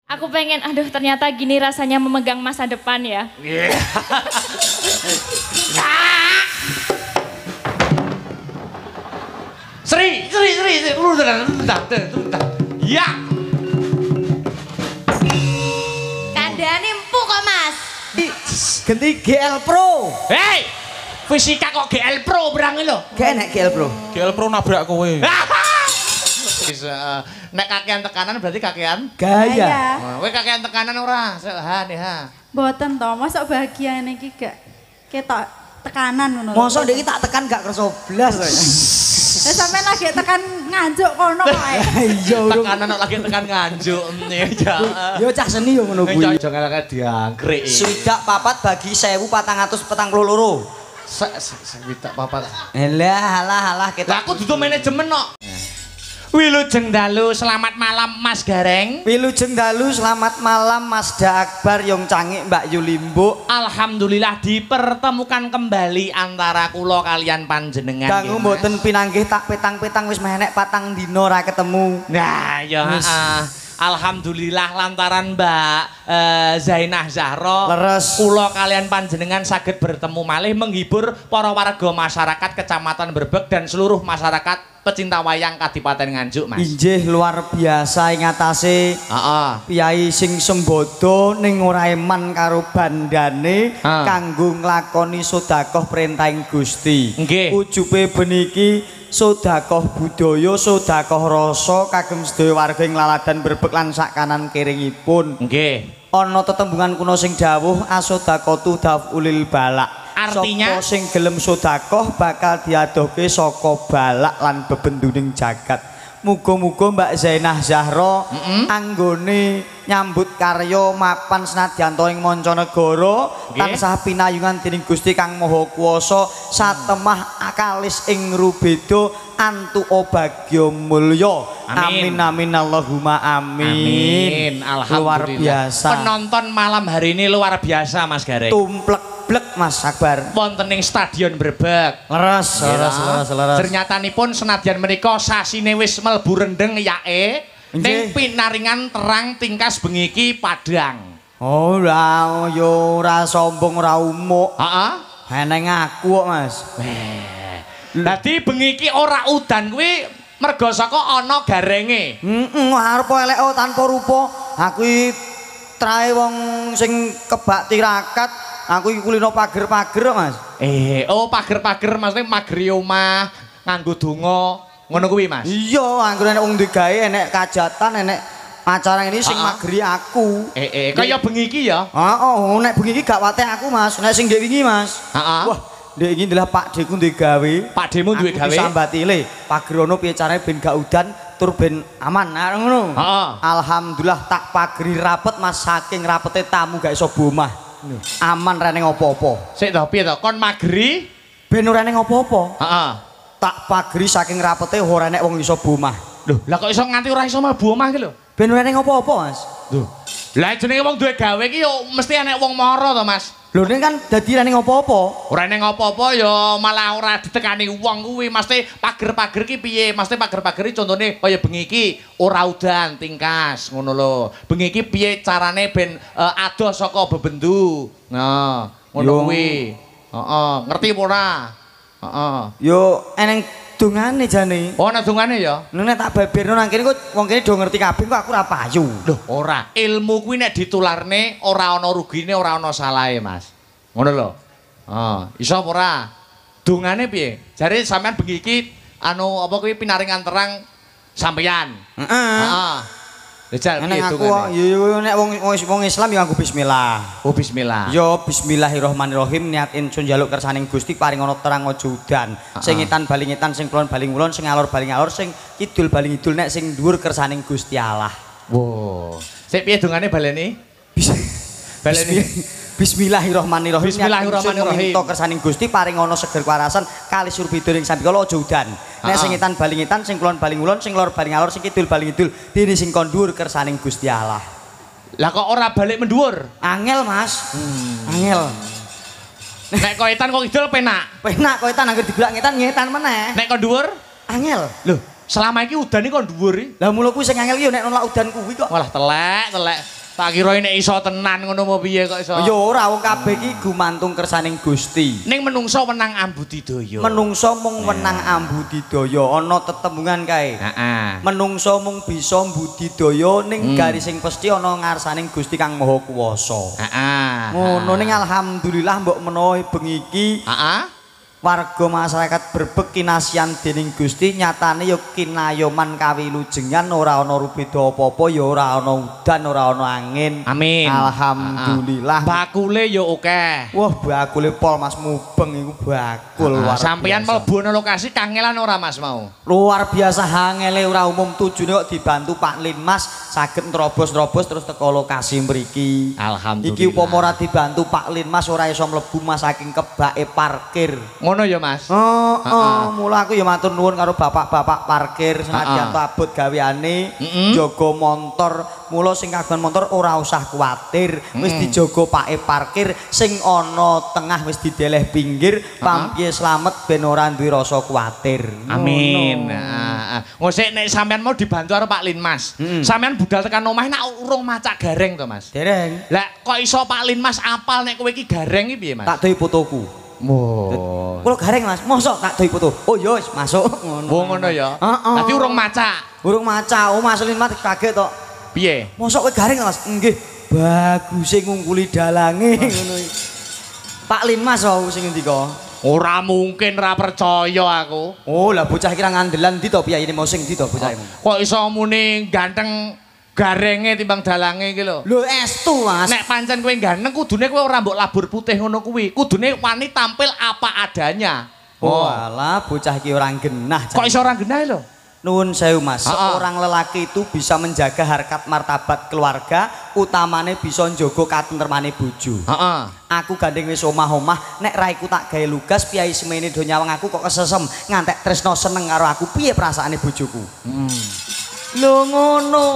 Aku pengen, aduh ternyata gini rasanya memegang masa depan ya. Yeah. Sri, ya. Kandhane empuk kok, Mas. Ganti GL Pro. Hei, fisika kok GL Pro berang lho. Gak enak GL Pro. GL Pro nabrak kowe. Nek kakean tekanan berarti kakean Gaya. kowe kakean tekanan ora? Ha nih ha. Mboten to, mosok bahagiane iki gak ketok tekanan ngono. Mosok ndek iki tak tekan gak kerso blas kok. Lah sampean lagi tekan nganjuk kono kae. Iya urung. Tekanan kok lagi tekan nganjuk ya. Yo cah seni yo ngono kuwi. Aja ngelake diangkrek. Swidak papat bagi 1442. Swidak papat. Halah kita. Lah aku dudu manajemen kok. Wilujeng dalu, selamat malam Mas Gareng. Wilujeng dalu, selamat malam Masda Akbar Yong Cangik Mbak Yulimbo. Alhamdulillah dipertemukan kembali antara kula kalian panjenengan. Kanggo mboten pinanggih tak petang-petang wis menek patang dina ora ketemu. Nah, ya alhamdulillah lantaran Mbak Zainah Zahra leres kula kalian panjenengan saged bertemu malih menghibur para warga masyarakat Kecamatan Brebeg dan seluruh masyarakat pecinta wayang Kadipaten Nganjuk, Mas. Injih luar biasa ing atase piyai sing sembodo ning ora eman karo bandane kanggo nglakoni sedekah perintahing Gusti. Nggih. Ujube beniki sedekah budaya, sedekah rasa kagem sedaya warga ing Laladan Brebeg lan sak kanan kiringipun. Nggih. Ana tetembungan kuna sing dawuh asedaqatu daf'ulil balak. Artinya sapa sing gelem sedekah bakal diadohke saka balak lan bebenduning jagat. Muga-muga Mbak Zainah Zahra anggone nyambut karya mapan senadyan ing mancanegara tansah pinayungan dening Gusti Kang Maha Kuwasa satemah akalis ing rubeda antu bagya mulya. Amin amin Allahumma amin. Alhamdulillah. Luar biasa. Penonton malam hari ini luar biasa Mas Gareng. Tumplek-blek Mas Akbar. Wonten ing Stadion Brebeg. Leres. Ternyatanipun senadyan menika sasine wis mlebu rendeng yae ning pinaringan terang tingkas bengi iki padhang. Oh, yo ora sombong ora umuk. Heeh. Eneng aku kok, Mas. Dadi bengi iki ora udan kuwi merga saka ana garenge. Arep elek tanpa rupa. Aku iki trae wong sing kebak tirakat. Aku iki kulino pager-pager, Mas. Pager-pager maksudnya mageri omah nganggo donga ngono kuwi, Mas. Iya, anggere nek wong digawe enek kajatan, enek acara ini sing mageri aku. Kaya bengi iki ya. Nek bengi iki gak wateh aku, Mas. Nek sing ndek wingi, Mas. Wah, ndek iki adalah Pak Deku duwe gawe. Pak Demu duwe gawe. Aku disambati le. Pagerono piye carane ben gak udan tur ben aman ngono. Alhamdulillah tak pageri rapet, Mas, saking rapete tamu gak iso bomah. Aman rene ngopo-opo. Sik to piye to? Kon mageri ben ora ning ngopo-opo. Tak pageri saking rapete ora nek wong iso bomah. Lho, lah kok iso nganti ora iso mlebu omah iki lho? Ben ora ning ngopo-opo, Mas. Lho. Lah jenenge wong duwe gawe iki yo mesti enek wong mara to, Mas. Lho ning kan dadi ora ning ngopo-opo. Ora ning ngopo-opo ya malah ora ditekani wong kuwi. Mesti pager-pager iki piye? Mesti pager-pager iki contone kaya bengi iki ora udan tingkas ngono lho. Bengi iki piye carane ben adoh saka bebendu. Nah, ngono kuwi. Ngerti apa ora? Yo eneng dungane jane. Oh, ana dungane ya. Nek tak baberno nang kene kok wong kene do ngerti kabeh kok aku ora payu. Lho, ora. Ilmu kuwi nek ditularne ora ana rugine, ora ana salahe, Mas. Ngono lho. Iso apa ora? Dungane piye? Jare sampean bengi iki anu apa kuwi pinaringan terang sampeyan. Heeh. Lha piye dungane? Yo nek wong Islam ya nganggo bismillah. Oh, bismillah. Yo bismillahirrahmanirrahim niat insun njaluk kersaning Gusti paring ana terang aja udan. Sing ngetan bali ngetan, sing kulon bali ngulon, sing alor bali ngalor, sing kidul bali ngidul nek sing dhuwur kersaning Gusti Allah. Wow. Sik piye dungane baleni? Baleni. Bismillahirrahmanirrahim. Bismillahirrahmanirrahim. Minta kersaning Gusti paring ana seger kewarasan kali surbida ing sambikala aja udan. Nek sing ngetan bali ngetan, sing kulon bali ngulon, sing lor bali ngalor, sing kidul bali ngidul, dene sing kon dhuwur kersaning Gusti Allah. Lah kok ora balik mendhuwur? Angel, Mas. Angel. Nek kok etan kok kidul penak. Penak kok etan anggere dibolak ngetan ngetan meneh. Nek kok dhuwur? Angel. Lho, selama iki udane kok dhuwur iki. Lah mula kuwi sing angel iki nek nolak udan kuwi kok. Walah telek. Tak kira nek iso tenan ngono apa piye kok iso. Ya ora wong kabeh iki gumantung kersaning Gusti. Ning menungso wenang ambudidaya. Menungso mung wenang ambudidaya, ana tetembungan kae. Heeh. Menungso mung bisa mbudidaya ning garising pesti ana ngarsaning Gusti Kang Maha Kuwasa. Heeh. Ngono ning alhamdulillah mbok menawa bengi iki Heeh. warga masyarakat Brebeg kinasian dening Gusti nyatane ya kinayoman kawilujengan ora ana rubeda apa-apa ya ora ana udan ora ana angin. Amin. Alhamdulillah. Bakule ya akeh. Wah, bakule pol Mas mubeng iku bakul luar Sampeyan biasa. mlebu ana lokasi kangelan ora Mas mau? Luar biasa hangele ora umum tujune kok dibantu Pak Linmas saged nerobos-nerobos terus teko lokasi mriki. Alhamdulillah. Iki upama ora dibantu Pak Linmas ora iso mlebu Mas saking kebake parkir. Ngono ya Mas. Mula aku ya matur nuwun karo bapak-bapak parkir senadyan abot gaweane jaga montor. Mula sing kagungan motor ora usah kuwatir, wis dijaga pake parkir sing ana tengah wis dideleh pinggir, pampiye slamet ben ora duwe rasa kuwatir. Amin. Heeh. Ngosek nek sampean mau dibantu karo Pak Linmas. Sampean budal tekan omah nak urung macak gareng to Mas? Dereng. Lah kok iso Pak Linmas apal nek kowe iki gareng iki piye Mas? Tak doi fotoku. Wow. Kulo gareng Mas, mosok tak doi foto. Oh ya wis masuk ngono. Oh ngono ya. Heeh. Dadi urung macak. Urung maca, oh Mas Linmas kaget tok. Piye? Mosok kowe gareng Mas? Nggih. Baguse ngungkuli dalange ngono iki. Pak Linmas wae sing ngendika. Ora mungkin ra percaya aku. Oh, lah bocah iki ra ngandelan ndi to piyayine mau sing ndi to bocah iki. Kok iso muni ganteng garenge timbang dalange iki lho. Lho estu Mas. Nek pancen kowe ganteng kudune kowe ora mbok labur putih ngono kuwi. Kudune wani tampil apa adanya. Oh, alah bocah iki ora genah. Kok iso ora genah lho? Nuwun sewu Mas, seorang lelaki itu bisa menjaga harkat martabat keluarga, utamane bisa njogo katentremane bojo. Heeh. Aku gandeng wis omah-omah, nek raiku tak gawe lugas, piyai semene do nyawang aku kok kesesem, ngantek tresno seneng karo aku, piye perasaane bojoku? Lho ngono.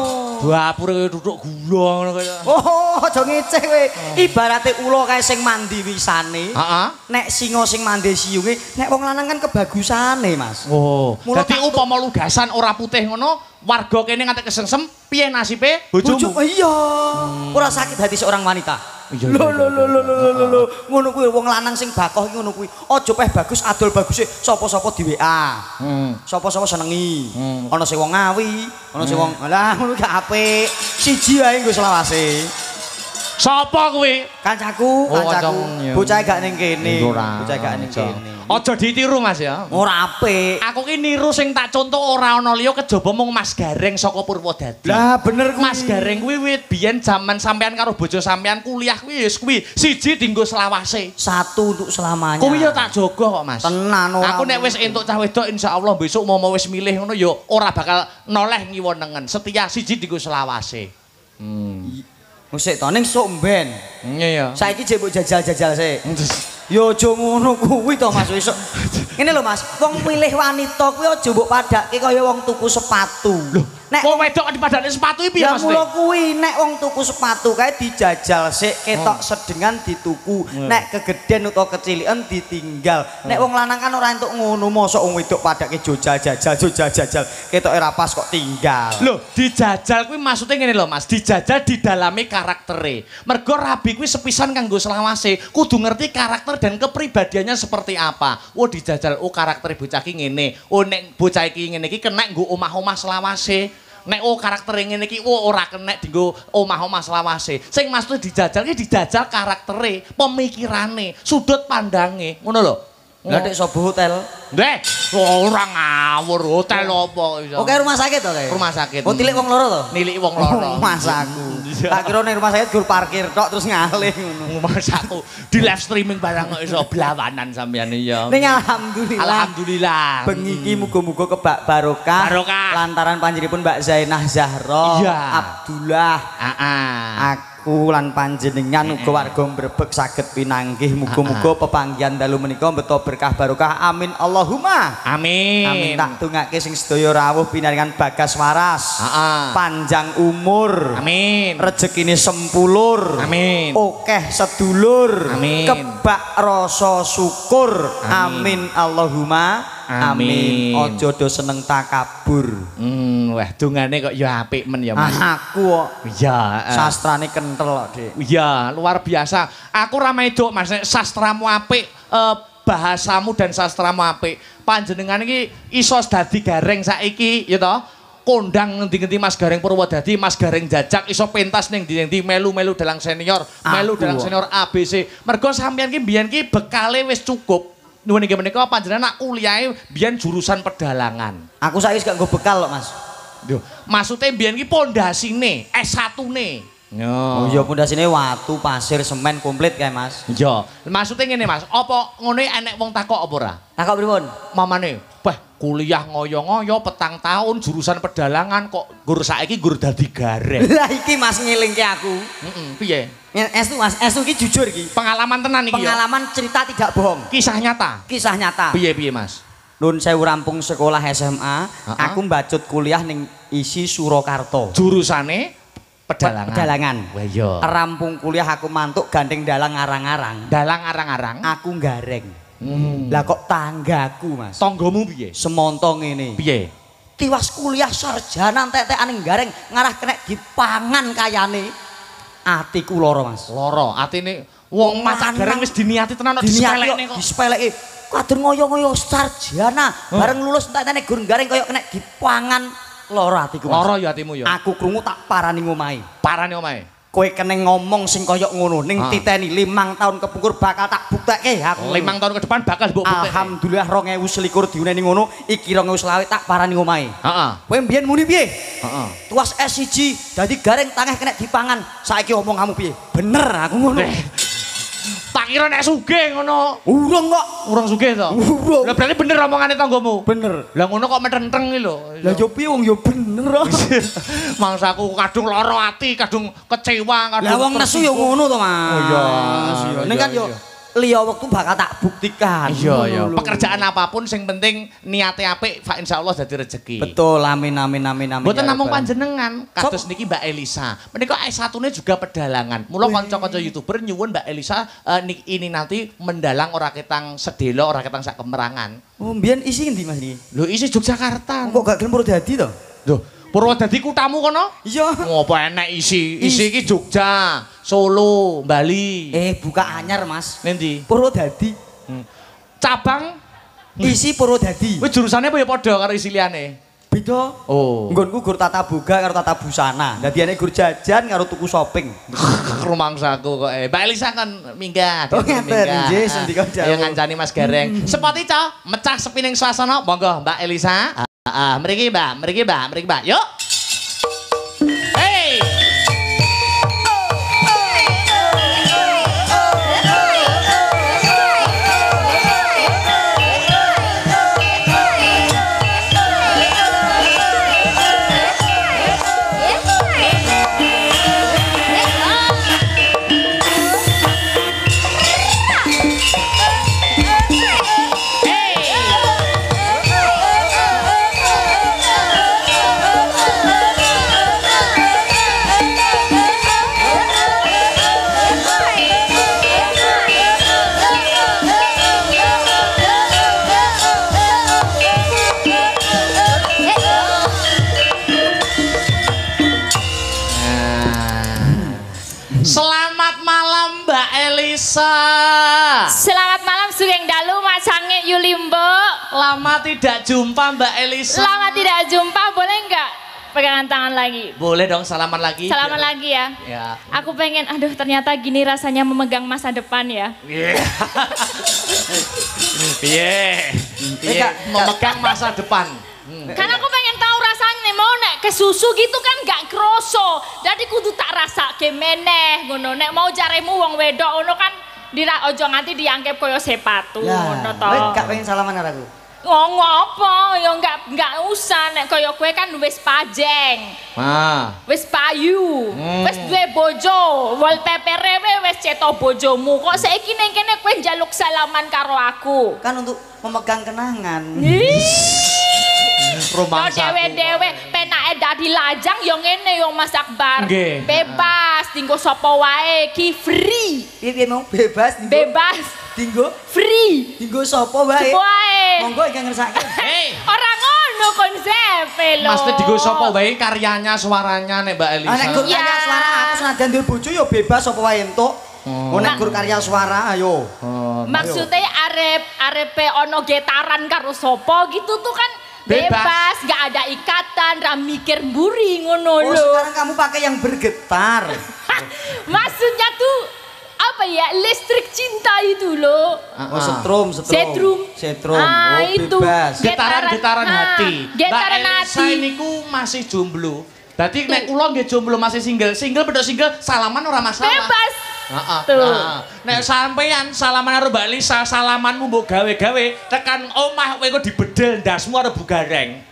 Dapur duduk gula ngono kaya. Oh, aja ngeceh kowe. Ibarate ula kae sing mandi wisane. Heeh. Nek singa sing mandi siunge, nek wong lanang kan kebagusane, Mas. Oh, Mula dadi tak upama lugasan ora putih ngono, warga kene ngantek kesengsem, piye nasibe bojomu? Iya. Ora sakit hati seorang wanita. Iya, Lho. Ngono kuwi wong lanang sing bakoh iki ngono kuwi. Aja peh bagus adol baguse sapa-sapa di WA. Sapa-sapa senengi. Ana sing wong ngawi, ana sing wong alah ngono gak apik. Siji wae nggo selawase. Sapa kuwi? Kancaku. Bocah gak ning kene. Ora. Bocah gak ning kene. Aja ditiru Mas ya. Ora apik. Aku ki niru sing tak contoh ora ana liya kejaba mung Mas Gareng saka Purwodadi. Lah bener kuwi. Mas Gareng kuwi wit biyen jaman sampean karo bojo sampean kuliah kuwi wis kuwi siji dienggo selawase. Satu untuk selamanya. Kuwi ya tak jaga kok Mas. Tenan ora. Aku nek wis entuk cah wedok insyaallah besok mau wis milih ngono ya ora bakal noleh ngiwonengen. Setia siji dienggo selawase. Musik to ning sok mben. Iya. Saiki jek mbok jajal-jajal sik. Yo aja ngono kuwi to Mas esuk. Ngene lho Mas, wong milih wanita kuwi aja mbok padake kaya wong tuku sepatu. Nek wong wedok dipadane sepatu iki piye ya Mas? mula kuwi nek wong tuku sepatu kae dijajal sik ketok sedengan dituku. Nek kegeden utawa keciliken ditinggal. Nek wong lanang kan ora entuk ngono, mosok wong wedok padake jajal ketok ora pas kok tinggal. Loh, dijajal kuwi maksudnya ngene lho Mas, dijajal didalami karaktere. Mergo rabi kuwi sepisan kanggo selawase, kudu ngerti karakter dan kepribadiannya seperti apa. Oh dijajal, oh karakter bocah iki ngene. Oh nek bocah iki ngene iki kena nggo omah-omah selawase. Nek oh karakter ngene iki oh ora kenek dienggo omah-omah selawase. Sing maksud dijajal iki dijajal karaktere, pemikirane, sudut pandange. Ngono lho. Lah nek sobo hotel. Ndek, ora ngawur hotel apa iso. Oke rumah sakit to kae. Rumah sakit. Oh tilik wong loro to? Nilik wong loro. Mas aku. Tak kira ning rumah sakit gur parkir tok terus ngalih ngono. Mas aku di live streaming barang kok iso blawanan sampeyan ya. Ning alhamdulillah. Alhamdulillah. Bengi iki muga-muga kebak barokah. Lantaran panjenenganipun Mbak Zainah Zahra, Abdullah. Aku lan panjenengan uga warga Brebeg saged pinanggih muga-muga pepanggihan dalu menika beto berkah barokah. Amin Allahumma. Amin. Amin tak tungake sing sedaya rawuh pinaringan bagas waras. Panjang umur. Amin. Rezekine sempulur. Amin. Okeh sedulur. Amin. Kebak rasa syukur. Amin Allahumma. Amin. Aja do seneng takabur. Wah, dongane kok ya apik men ya, Mas. Aku kok Iya. sastrane kentel kok, Dik. Iya, luar biasa. Aku ra medok, Mas, nek sastramu apik, bahasamu dan sastramu apik. Panjenengan iki iso dadi gareng saiki, ya toh? Kondang ngendi-ngendi Mas Gareng Purwodadi, Mas Gareng Jajak iso pentas ning ndi-ndi melu-melu dalang senior, melu dalang senior ABC. Mergo sampeyan ki biyen ki bekale wis cukup. Nuwun inggih menika panjenengan nak kuliahe biyen jurusan pedalangan. Aku saiki gak nggo bekal kok, Mas. Lho, maksudnya biyen ki pondasine, S1-ne. Oh iya pondasine watu, pasir, semen komplit kae, Mas. Iya, maksudnya ngene Mas, apa ngene enek wong takok apa ora? Takok pripun? Mamane, "Wah, kuliah ngoyo-ngoyo petang tahun jurusan pedalangan kok gur saiki gur dadi gareng." Lah iki Mas ngelingke aku. Piye? Estu Mas, estu iki jujur iki. Pengalaman tenan iki ya. Pengalaman cerita tidak bohong. Kisah nyata. Kisah nyata. Piye Mas? Nun sewu rampung sekolah SMA, aku mbacut kuliah ning isi Surakarta. Jurusane pedalangan. Pedalangan. Wah iya. Rampung kuliah aku mantuk gandeng dalang arang-arang. Dalang arang-arang. Aku gareng. Lah kok tanggaku, Mas. Tanggamu piye? Semontong ini. Piye? Tiwas kuliah sarjana entek-entekan ning gareng ngarah kena dipangan kayane. Atiku lara, Mas. Loro, atine wong maca gareng wis diniati tenan kok disepelekne kok. Disepeleki. Kadur ngoyo-ngoyo sarjana, bareng lulus entek-entek gur gareng kaya kena dipangan lara atiku, Mas. Loro ya atimu ya. Aku krungu tak parani ngomahe. Parane omahe. Kowe kene ngomong sing kaya ngono ning titeni 5 tahun kepungkur bakal tak buktekke aku. 5 tahun ke depan bakal mbok buktekke. Alhamdulillah 2021 diuneni ngono, iki 2020 tak parani ngomahe. Heeh. Kowe mbiyen muni piye? Heeh. Tuas S1 dadi gareng tangeh kena dipangan. Saiki omong kamu piye? Bener aku ngono. Tak kira nek sugih ngono. Urung kok. Urung sugih to? Urung. Lah berarti bener omongane tanggamu. Bener. Lah ngono kok metenteng iki lho. Lah yo piye wong yo bener. Mangsaku kadung lara ati, kadung kecewa, kadung. Lah wong nesu yo ngono to, Mas. Oh iya. Ning kan yo liya wektu bakal tak buktikan. Iya. Pekerjaan apapun sing penting niate apik, fa insyaallah dadi rezeki. Betul, amin amin amin amin. Mboten namung panjenengan, kados niki Mbak Elisa. Menika S1-ne juga pedalangan. Mula kanca-kanca YouTuber nyuwun Mbak Elisa ini nanti mendalang ora ketang sedelo, ora ketang sak kemerangan. Oh, mbiyen isi endi Mas niki? Lho isi Yogyakarta. Kok gak gelem Purwodadi to? Lho, Purwodadi kutamu kono? Iya. Ngopo enek isi? Isi iki Jogja, Solo, Bali. Buka anyar, Mas. Nendi? Purwodadi. Cabang Isi Purwodadi. wis jurusane apa ya padha karo isi liyane? Beda. Oh. Nggonku gur tata boga karo tata busana. Dadi ane gur jajan karo tuku shopping. Rumangsaku kok. Mbak Elisa kan minggah. Oh, ngeten, nggih, sendika jauh. Ayo ngancani Mas Gareng. Sepot ica, mecah sepining swasana. Monggo Mbak Elisa. Mriki Mbak. Yuk. Hey. Selamat malam Mbak Elisa. Selamat malam Sugeng Dalu Mas Sange Yulimbo. Lama tidak jumpa Mbak Elisa. Lama tidak jumpa, boleh nggak pegangan tangan lagi? Boleh dong salaman lagi. Salaman lagi ya. Ya. Aku pengen, aduh ternyata gini rasanya memegang masa depan ya. Piye. Memegang masa depan. Karena aku pengen tahu rasanya nih, mau nek ke susu gitu kan gak kroso. Jadi kudu tak rasa meneh ngono. Nek mau jaremu wong wedok ngono kan dira ojo nganti diangkep koyo sepatu ngono to. Kowe gak pengen salaman karo aku? Ngomong apa? Ya enggak usah nek koyo kowe kan wis pajeng. Wis payu. Wis duwe bojo, wallpaper-e wis ceto bojomu. Kok saiki ning kene kowe njaluk salaman karo aku? Kan untuk memegang kenangan. Rumah dewe-dewe penake dadi lajang yo ngene yo Mas Akbar. Nggih. Bebas dinggo sapa wae, ki free. Piye mau bebas? Bebas Dinggo free. Dinggo sapa wae? Sapa wae. Monggo ingkang ngersake. Ora ngono konsepe lho. Mesti digo sapa wae karyanya suaranya nek Mbak Elisa. Nek gur karya suara aku senajan duwe bojo ya bebas sapa wae entuk. Nek gur karya suara ayo. Maksudnya arepe ono getaran karo sapa gitu tuh kan bebas, nggak ada ikatan, ra mikir mburi ngono lho. Oh, sekarang kamu pakai yang bergetar. Maksudnya tuh apa ya? Listrik cinta itu loh. Oh, setrum. Oh, itu. bebas. Getaran hati. Getaran Mbak Elisa hati. niku masih jomblo. Dadi nek kula nggih jomblo masih single bedok single salaman ora masalah. Bebas. Heeh. Nek sampean salaman karo Mbak Elisa, salamanmu mbok gawe-gawe tekan omah kowe kok dibedel ndasmu arep bugareng.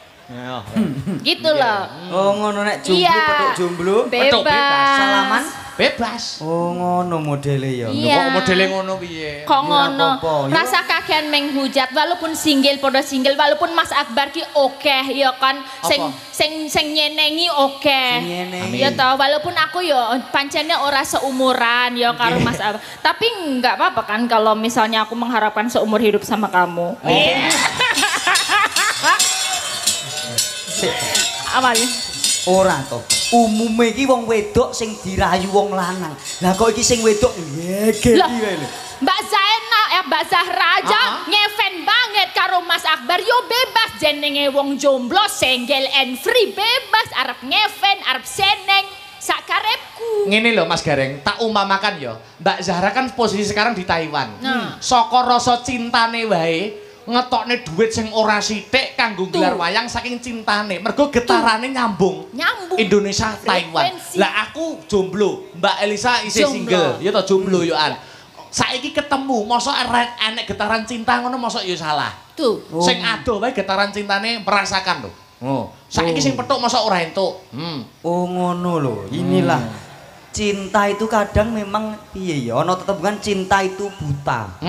Gitu loh. Oh, ngono nek jomblo petuk jomblo. Petuk bebas. Salaman Bebas. Oh, ngono modele ya. Iya. Kok modele ngono piye? Kok ngono? apa-apa, yuk. Rasa kakean menghujat walaupun single podo single walaupun Mas Akbar ki oke ya kan sing nyenengi oke. Nyenengi. Ya toh walaupun aku ya pancene ora seumuran ya karo Mas Akbar. Tapi enggak apa-apa kan kalau misalnya aku mengharapkan seumur hidup sama kamu. Apa ya? Ora to. Umume iki wong wedok sing dirayu wong lanang. Lah kok iki sing wedok ngegeli wae lho. Mbak Zaina Mbak Zahra aja ngefan banget karo Mas Akbar yo bebas jenenge wong jomblo single and free bebas arep ngefan arep seneng sakarepku. Ngene lho Mas Gareng, tak umpamakan ya. Mbak Zahra kan posisi sekarang di Taiwan. Saka rasa cintane wae ngetokne duit sing ora sithik kanggo gelar wayang saking cintane. Mergo getarane nyambung. Indonesia Taiwan. Lah aku jomblo, Mbak Elisa isih single. Ya to jomblo yo an. Saiki ketemu, mosok enek getaran cinta ngono mosok yo salah. Tuh. Sing adoh wae getaran cintane merasakan lho. Oh, saiki sing pethuk mosok ora entuk. Oh ngono lho. Inilah cinta itu kadang memang piye ya ana tetembangan cinta itu buta.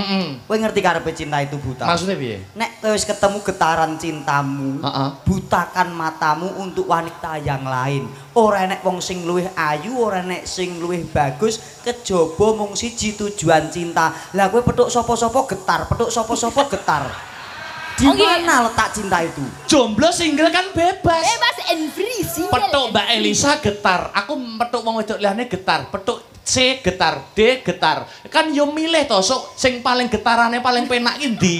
Kowe ngerti karepe cinta itu buta? Maksudnya piye? Nek kowe wis ketemu getaran cintamu, butakan matamu untuk wanita yang lain. Ora enek wong sing luwih ayu, ora enek sing luwih bagus, kejaba mung siji tujuan cinta. Lah kowe petuk sapa-sapa getar, petuk sapa-sapa getar. Di mana letak cinta itu? Jomblo single kan bebas. Bebas and free single. Petuk Mbak Elisa getar, aku petuk wong wedok liyane getar, petuk C getar, D getar. Kan yo milih to, sok sing paling getarane paling penak ki ndi?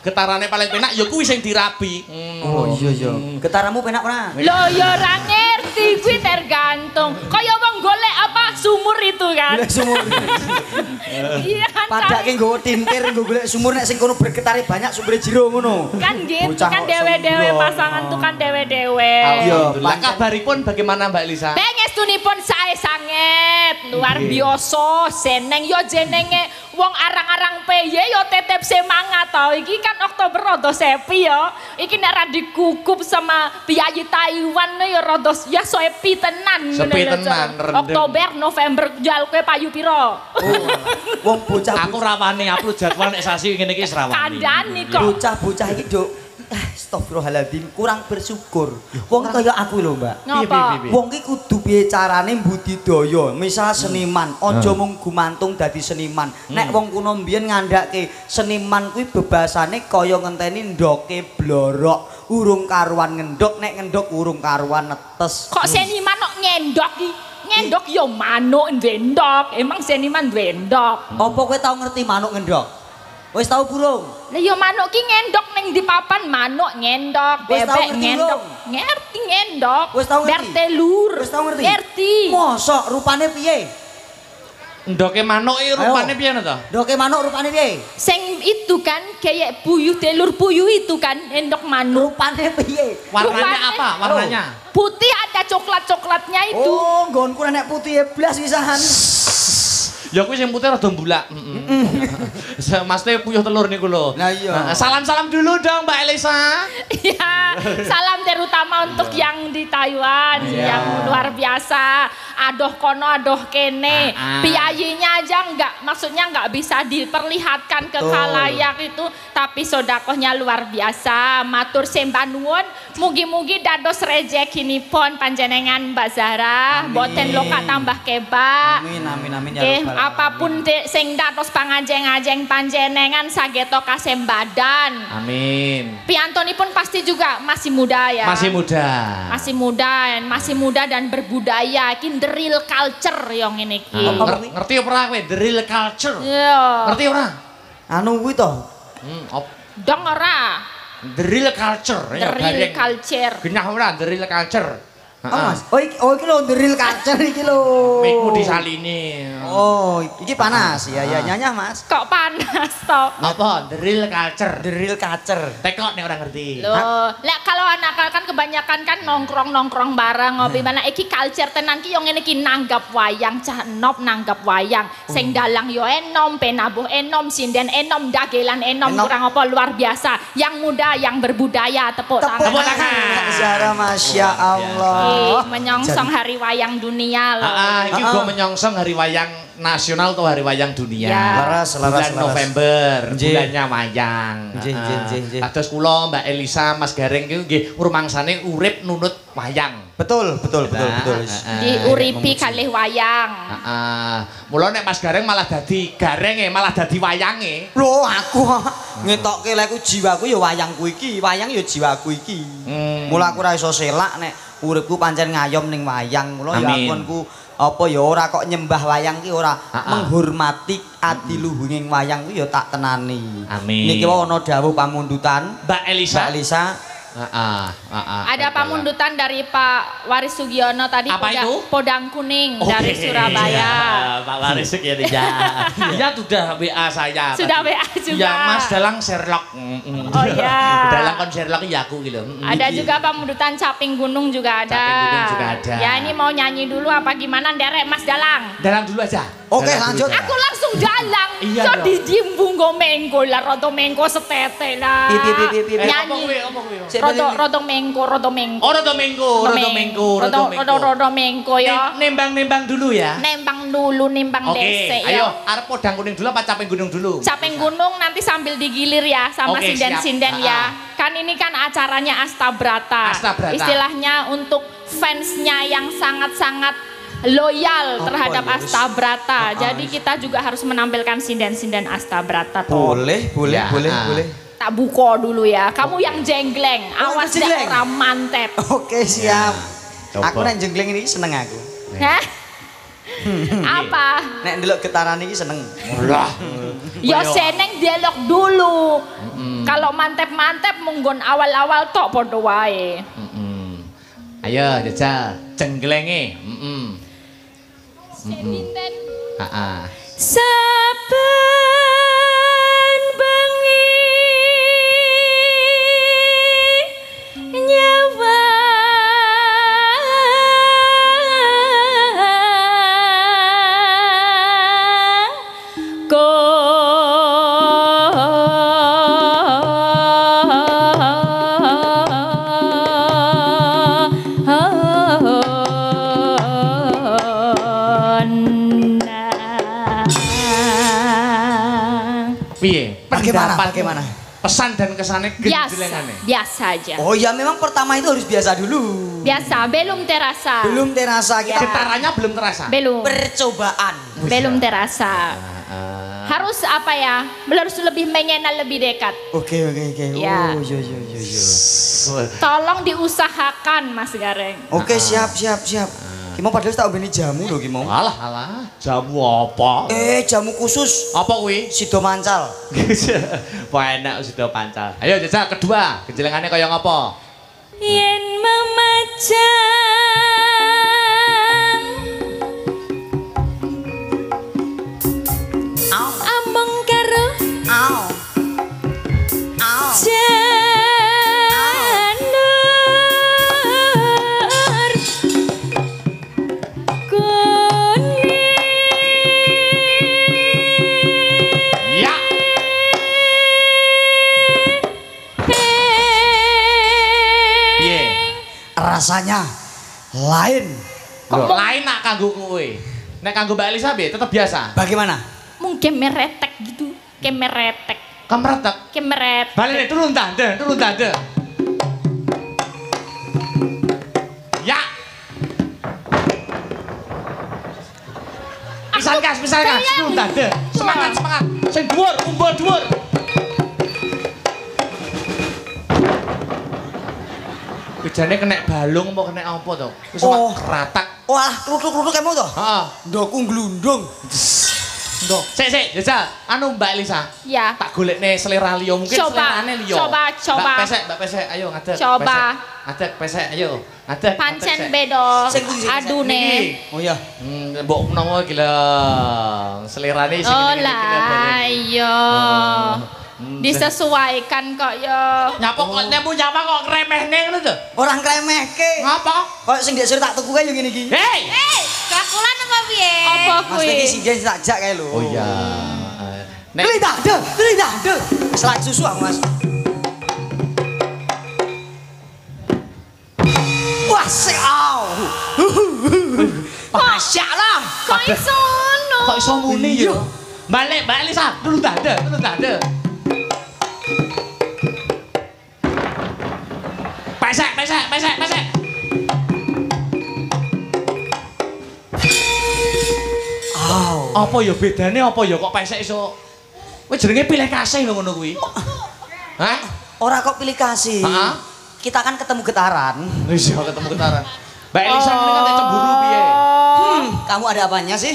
Getarane paling penak ya kuwi sing dirabi. Oh iya iya. Getaramu penak ora? Loh ya ora ngerti kuwi tergantung. Kaya wong golek apa sumur itu kan. Golek sumur. Iya kan. Padake nggo tintir nggo golek sumur nek sing kono bergetare banyak sumber jero ngono. Kan gitu kan dewe-dewe pasangan tuh kan dewe-dewe. Alhamdulillah. Kabaripun bagaimana Mbak Elisa? Pengestunipun sae sanget, luar biasa, seneng yo jenenge wong arang-arang peye yo tetep semangat to. Iki kan Oktober rada sepi yo. Iki nek ra dikukup sama piyayi Taiwan yo rada ya sepi tenan. Sepi tenan. Oktober, November jal kowe payu piro? Wong bocah aku rawani upload jadwal nek sasi ngene iki rawani. Kandhani kok. Bocah-bocah iki nduk astagfirullahaladzim kurang bersyukur. Wong kaya aku lho, Mbak. Ngapa? Wong iki kudu piye carane budidaya. Misal seniman, aja mung gumantung dadi seniman. Nek wong kuno mbiyen ngandhake seniman kuwi bebasane kaya ngenteni ndoke blorok, urung karuan ngendhok, nek ngendhok urung karuan netes. Kok seniman kok ngendhok iki? Ngendhok ya manuk ndendhok. Emang seniman ndendhok. Apa kowe tau ngerti manuk ngendhok? Wis tau burung? Lah ya manuk ki ngendhok ning di papan manuk ngendhok, bebek ngendhok. Ngerti ngendhok. Wis tau ngerti? Bertelur. Wis tau ngerti? Ngerti. Mosok rupane piye? Ndoke manuk iki rupane piye to? Ndoke manuk rupane piye? Sing itu kan kayak puyuh telur puyuh itu kan endok manuk. Rupane piye? Warnanya apa? Warnanya? Putih ada coklat-coklatnya itu. Oh, nggonku nek putih blas pisan. Ya kuwi sing putih rada mbulak. Mas teh puyuh telur niku lho. Nah iya. Salam-salam dulu dong Mbak Elisa. Iya, salam terutama untuk yang di Taiwan yang luar biasa. Adoh kono adoh kene. Piyayinya aja maksudnya nggak bisa diperlihatkan ke khalayak itu, tapi sodakohnya luar biasa. Matur sembah nuwun, mugi-mugi dados rezekinipun panjenengan Mbak Zahra, boten loka tambah kebak. Amin amin amin ya Nggih, rabbal Apapun sing dados pangajeng-ajeng panjenengan sageta kasembadan. Amin. Piantonipun pasti juga masih muda ya. Masih muda. Masih muda dan berbudaya. Iki the real culture yang ini iki. Ngerti ora kowe the real culture? Iya. Ngerti ora? Anu kuwi to. Dong ora. The real culture. The real culture. Genah ora the real culture. Mas. Oh iki lho the real culture iki lho. Mikmu disalini. Oh, iki panas. Ya nyanyah Mas. Kok panas toh? Apa? The real culture. The real culture. Tekok nek ora ngerti. Loh, lek kalau anak kan kebanyakan kan nongkrong bareng ngopi mana iki culture tenan ki yo ngene iki nanggap wayang cah enop nanggap wayang. Sing dalang yo enom, penabuh enom, sinden enom, dagelan enom kurang apa luar biasa. Yang muda yang berbudaya tepuk tangan. Tepuk tangan. Zara Masya Allah. Menyongsong hari wayang dunia loh. Iki uga menyongsong hari wayang nasional atau hari wayang dunia. Laras. Bulan November, bulannya wayang. Terus kula Mbak Elisa, Mas Gareng iki nggih ngrumangsane urip nunut wayang. Betul. Diuripi kalih wayang. Mula nek Mas Gareng malah dadi garenge, malah dadi wayange. Lho aku ngetokke lek jiwaku ya wayangku iki, wayang ya jiwaku iki. Mula aku ora iso selak nek uripku pancen ngayom ning wayang. Mula ya akunku apa ya ora kok nyembah wayang ki ora menghormati adiluhunging wayang ku ya tak tenani. Amin. Niki wae ana dawuh pamundutan Mbak Elisa. Ada pamundutan dari Pak Waris Sugiono tadi. Apa itu? Podang Kuning dari Surabaya. Ya, Pak Waris Sugiono ya. Ya sudah WA saya. Sudah WA juga. Ya Mas Dalang Sherlock. Oh iya. Dalang kon Sherlock ya aku gitu. Ada juga pamundutan Caping Gunung juga ada. Caping Gunung juga ada. Ya ini mau nyanyi dulu apa gimana derek Mas Dalang? Dalang dulu aja. Oke lanjut. Aku langsung dalang. Iya So dong. dijimbung go mengko lah rodo mengko setete lah. Pipi. Nyanyi. Rodo mengko. Oh rodo mengko ya. Nembang dulu ya. Nembang dulu nimbang dese Ayo, ya. arep Podang Kuning dulu apa Caping Gunung dulu? Caping Gunung nanti sambil digilir ya sama Oke, sinden-sinden siap. ya. Kan ini kan acaranya Astabrata. Istilahnya untuk fansnya yang sangat-sangat loyal terhadap Astabrata. Jadi kita juga harus menampilkan sinden-sinden Astabrata. Boleh. Tak buko dulu ya. Kamu yang jenggleng, awas nek ora mantep. Oke siap. Coba. Aku nek jengleng ini seneng aku. Hah? Apa? Nek ndelok getaran iki seneng. Lah. Ya seneng dialog dulu. Kalau mantep-mantep munggon awal-awal tok padha wae. Ayo jajal jengglenge. Sinten? Saben bengi nyawa Piye? Bagaimana? Pesan dan kesannya genjelengane. Biasa aja. Oh ya memang pertama itu harus biasa dulu. Biasa, belum terasa. Belum terasa kita. Getarannya belum terasa. Belum. Percobaan. Belum terasa. Harus apa ya? Harus lebih mengenal lebih dekat. Oke. Ya. Oh, yo. Tolong diusahakan Mas Gareng. Oke, siap. Kimo padahal tak obeni jamu lho Kimo. Alah. Jamu apa? Jamu khusus. Apa kuwi? Sido mancal. Wah enak sudah pancal. Ayo jajal kedua, genjelengannya kaya ngapa? yen memajang among karo janur kuning. Ya. Piye? Rasanya lain. Kok lain nak kanggo kowe? Nek kanggo Mbak Elisa piye? Tetep biasa. Bagaimana? Mungkin meretek gitu. Kemeretek. Kamretek. Kemeret. Balik turun tanda. Ya. Pisan kas. Ndade. Semangat. Sing dhuwur, umbul dhuwur. Bejane kena balung apa kena apa to? Wis ratak. Wah, kluthuk-kluthuk emu to? Heeh. Ndokku glundung. Ndok. Sik, jajal. Anu Mbak Elisa. Ya. Tak golekne selera liya mungkin selerane liya. Coba. Mbak pesek, ayo ngadeg. Coba. Ngadeg pesek, ayo. Ngadeg. Pancen beda. Adune. Oh iya. Mbok menawa iki lho. Selerane sing ngene iki lho. Lah iya. Disesuaikan kok ya. Nyapa kok nyapa kok ngremehne ngono to? Ora ngremehke. Ngapa? Kok sing ndek tak tuku kae yo ngene iki. Hei. Kakulan apa piye? Apa Mas kuwi? iki sing tak jak kae lho. Oh iya. Tridade. Selak susu aku, Mas. Wah, sik au. Masyaallah. Kok iso ngono? Kok iso muni ya? Balik, Mbak Elisa. Dulu dade. Pesek. Apa ya bedane apa ya kok pesek iso? Kowe jenenge pilih kasih lho ngono kuwi. Hah? Ora kok pilih kasih. Heeh. Kita kan ketemu getaran. Wis ya ketemu getaran. Mbak Elisa ngene kan cemburu piye? Kamu ada apanya sih?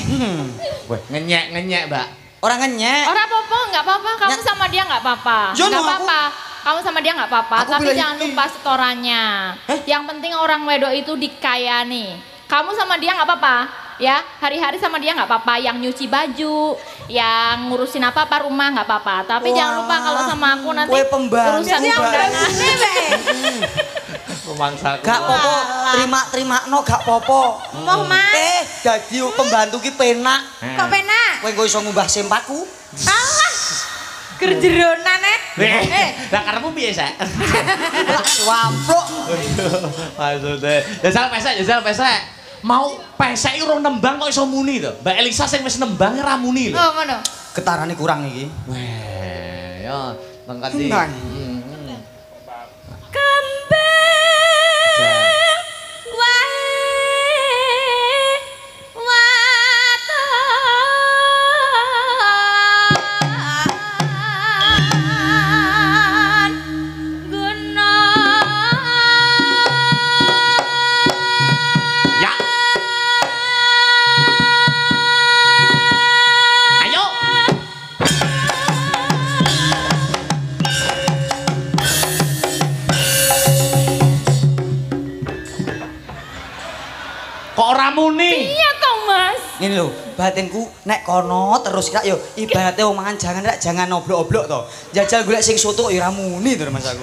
Weh, ngenyek, Mbak. Orang ngenyek. Ora apa-apa, enggak apa-apa. Kamu sama dia enggak apa-apa. Jono, Enggak apa-apa. Kamu sama dia enggak apa-apa, Aku tapi bilang jangan ini. lupa setorannya. Yang penting orang wedok itu dikayani. Kamu sama dia enggak apa-apa. Ya, hari-hari sama dia enggak apa-apa, yang nyuci baju, yang ngurusin apa-apa rumah enggak apa-apa. Tapi jangan lupa kalau sama aku nanti Kue pembantu. urusan undangan. Rumangsaku. Gak popo, terima no gak popo. Moh Mas. Jadi pembantu ki penak. Kok penak? Kowe engko iso ngubah sempaku. Alah. Gerjeronan Lah karepmu piye, Sek? Wamplok. Maksudnya, jajal pesek. Mau pesek urung nembang kok iso muni to? Mbak Elisa sing wis nembang ra muni lho. Oh ngono. Getarane kurang iki. Weh, ya tengkat iki. Enggak. Ya. Ayo. Kok ora muni? Iya toh, Mas. Ngene lho, batinku nek kono terus kak yo ibaratnya wong mangan jangan oblok-oblok to. Jajal golek sing soto ya ora muni to Mas aku.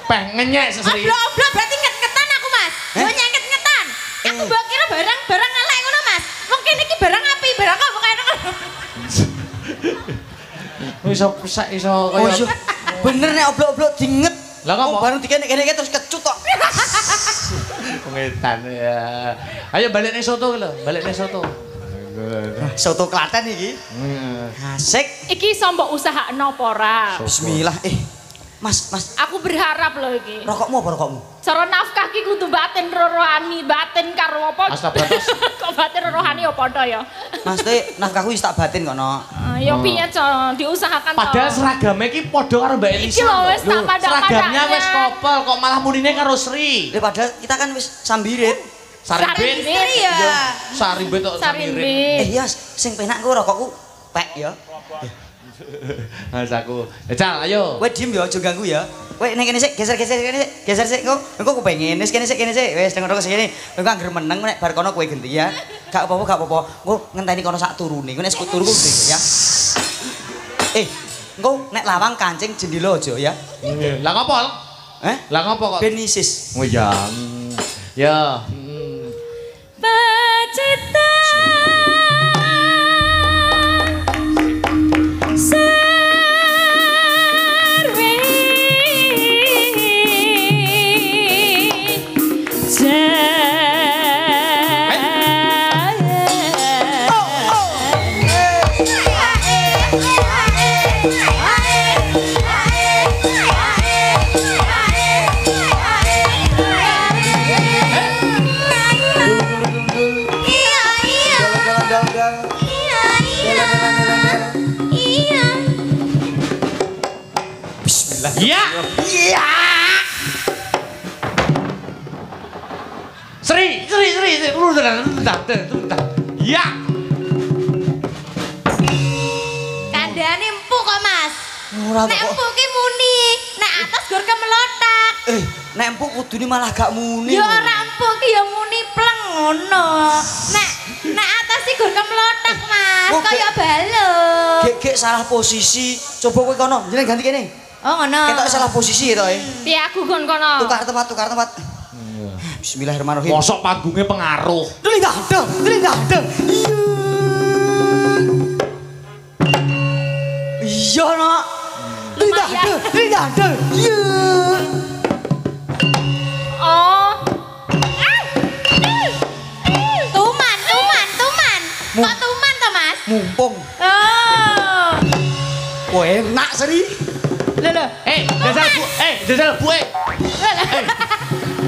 Peh ngenyek sesri. Oblok-oblok berarti nget-ngetan aku Mas. Yo nyenget-ngetan. Aku mbok kira barang elek ngono Mas. Mungkin iki barang api, barang apa kaya ngono. Iso pesak iso Oh kaya. iya. Bener nek oblok-oblok dinget. Lah kok Bareng dikene-kene terus kecut tok. pengetan ya. Ayo balik ning soto lho, balik ning soto. Soto Klaten iki. Asik. Iki iso mbok usahakno apa ora? Bismillah. Mas. Aku berharap loh iki. Rokokmu apa rokokmu? Cara nafkah ki kudu batin rohani, batin karo apa? Astagfirullahaladzim. Kok batin rohani ya padha ya. Mas teh nafkahku wis tak batin kok no. Ya piye co, diusahakan to. Padahal seragamnya ki padha karo Mbak Elisa. Iki lho wis tak padha-padha. Seragamnya wis kopel kok malah munine karo Sri. Padahal kita kan wis sambirit. Saribit. Iya. Saribit tok samirin. Sarimbit. Iya, sing penak ku rokokku pek ya. Mas aku. Cal, ayo. Kowe diem ya, aja ganggu ya. Kowe ning kene sik, geser kene sik. Geser sik engko kepengin. Wis kene sik. Wis tengok rokok sini. Engko anggere meneng nek bar kono kowe ganti ya. Gak apa-apa. Engko ngenteni kono sak turune. Engko nek turu ku ya. Engko nek lawang kancing jendela aja ya. Lah ngopo? Lah ngopo kok? Ben isis. Oh iya. Ya. Pacita Iya. Iya. Sri. Iya. Kandhane empuk kok, Mas. Ora Nek kok. empuk ki muni, nek atas gur kemelotak. Nek empuk kudune malah gak muni. Ya ora empuk ki ya muni pleng ngono. Nek atas ki gur kemelotak, Mas. Oh, Kaya balon. Gek salah posisi. Coba kowe kono, jeneng ganti kene. Oh ngono. Ketok salah posisi ketoke. Piye aku gon kono? Tukar tempat. Bismillahirrahmanirrahim. Mosok panggungnya pengaruh. Dling-dang. Iya, Nak. Dling-dang. Iya. Oh. Tuman. Kok tuman to, Mas? Mumpung. Oh. Kok enak, Sri. Lho. Jajal buwe.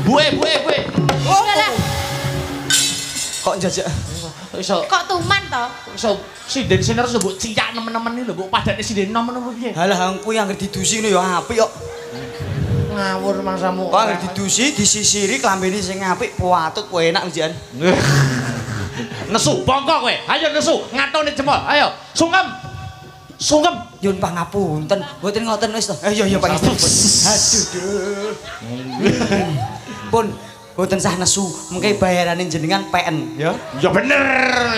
Buwe. Oh. Lah. Kok jajak? Iso Kok tuman to? sinden siner mbok ciyak nemen-nemen iki lho, mbok padane sinden nom ngono piye? Halah aku yang ngerti didusi ngono ya apik kok. Ngawur mangsamu. Kok ngerti didusi disisiri klambene sing apik, patut kok enak njian. Nesu bongkok kowe. Ayo nesu, ngatone jempol. Ayo, sungkem. Yun pangapunten, mboten ngoten wis to. Iya pangapunten. Aduh. Pun mboten sah nesu, mengke bayarane jenengan PN ya. Ya bener.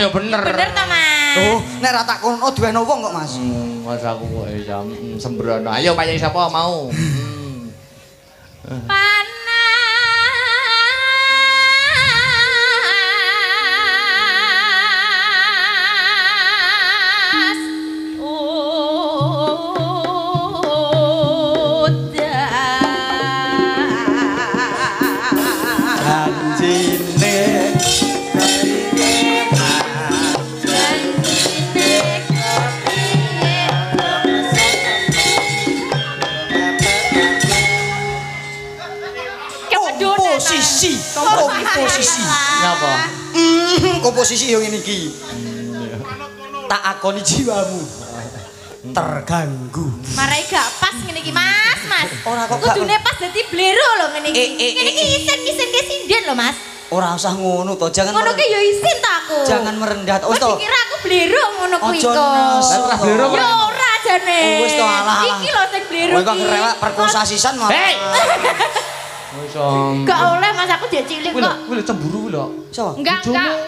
Bener to, Mas? Oh, nek ra tak kono duwene wong kok, Mas. Mas aku kok jam sembrono. Ayo payahi sapa mau? Komposisi. Napa? Komposisi yo ngene iki. Tak akoni jiwamu. Terganggu. Marai gak pas ngene iki, Mas. Ora kok gak. Kudune pas dadi blero lho ngene iki. Ngene iki isin ke sinden lho, Mas. Ora usah ngono to, jangan Ngono ki yo isin ta aku. Jangan merendah to. Wis dikira aku blero ngono kuwi Ojo kok. nesu. Lah ora blero kok. Ya ora jane. Wis to alah. Iki lho sing blero Kowe iki. kok ngerewek perkosa sisan mau. Hei. Wis Gak oleh Mas aku dia cilik kok. Kuwi lho cemburu kuwi lho. Sopo? Enggak.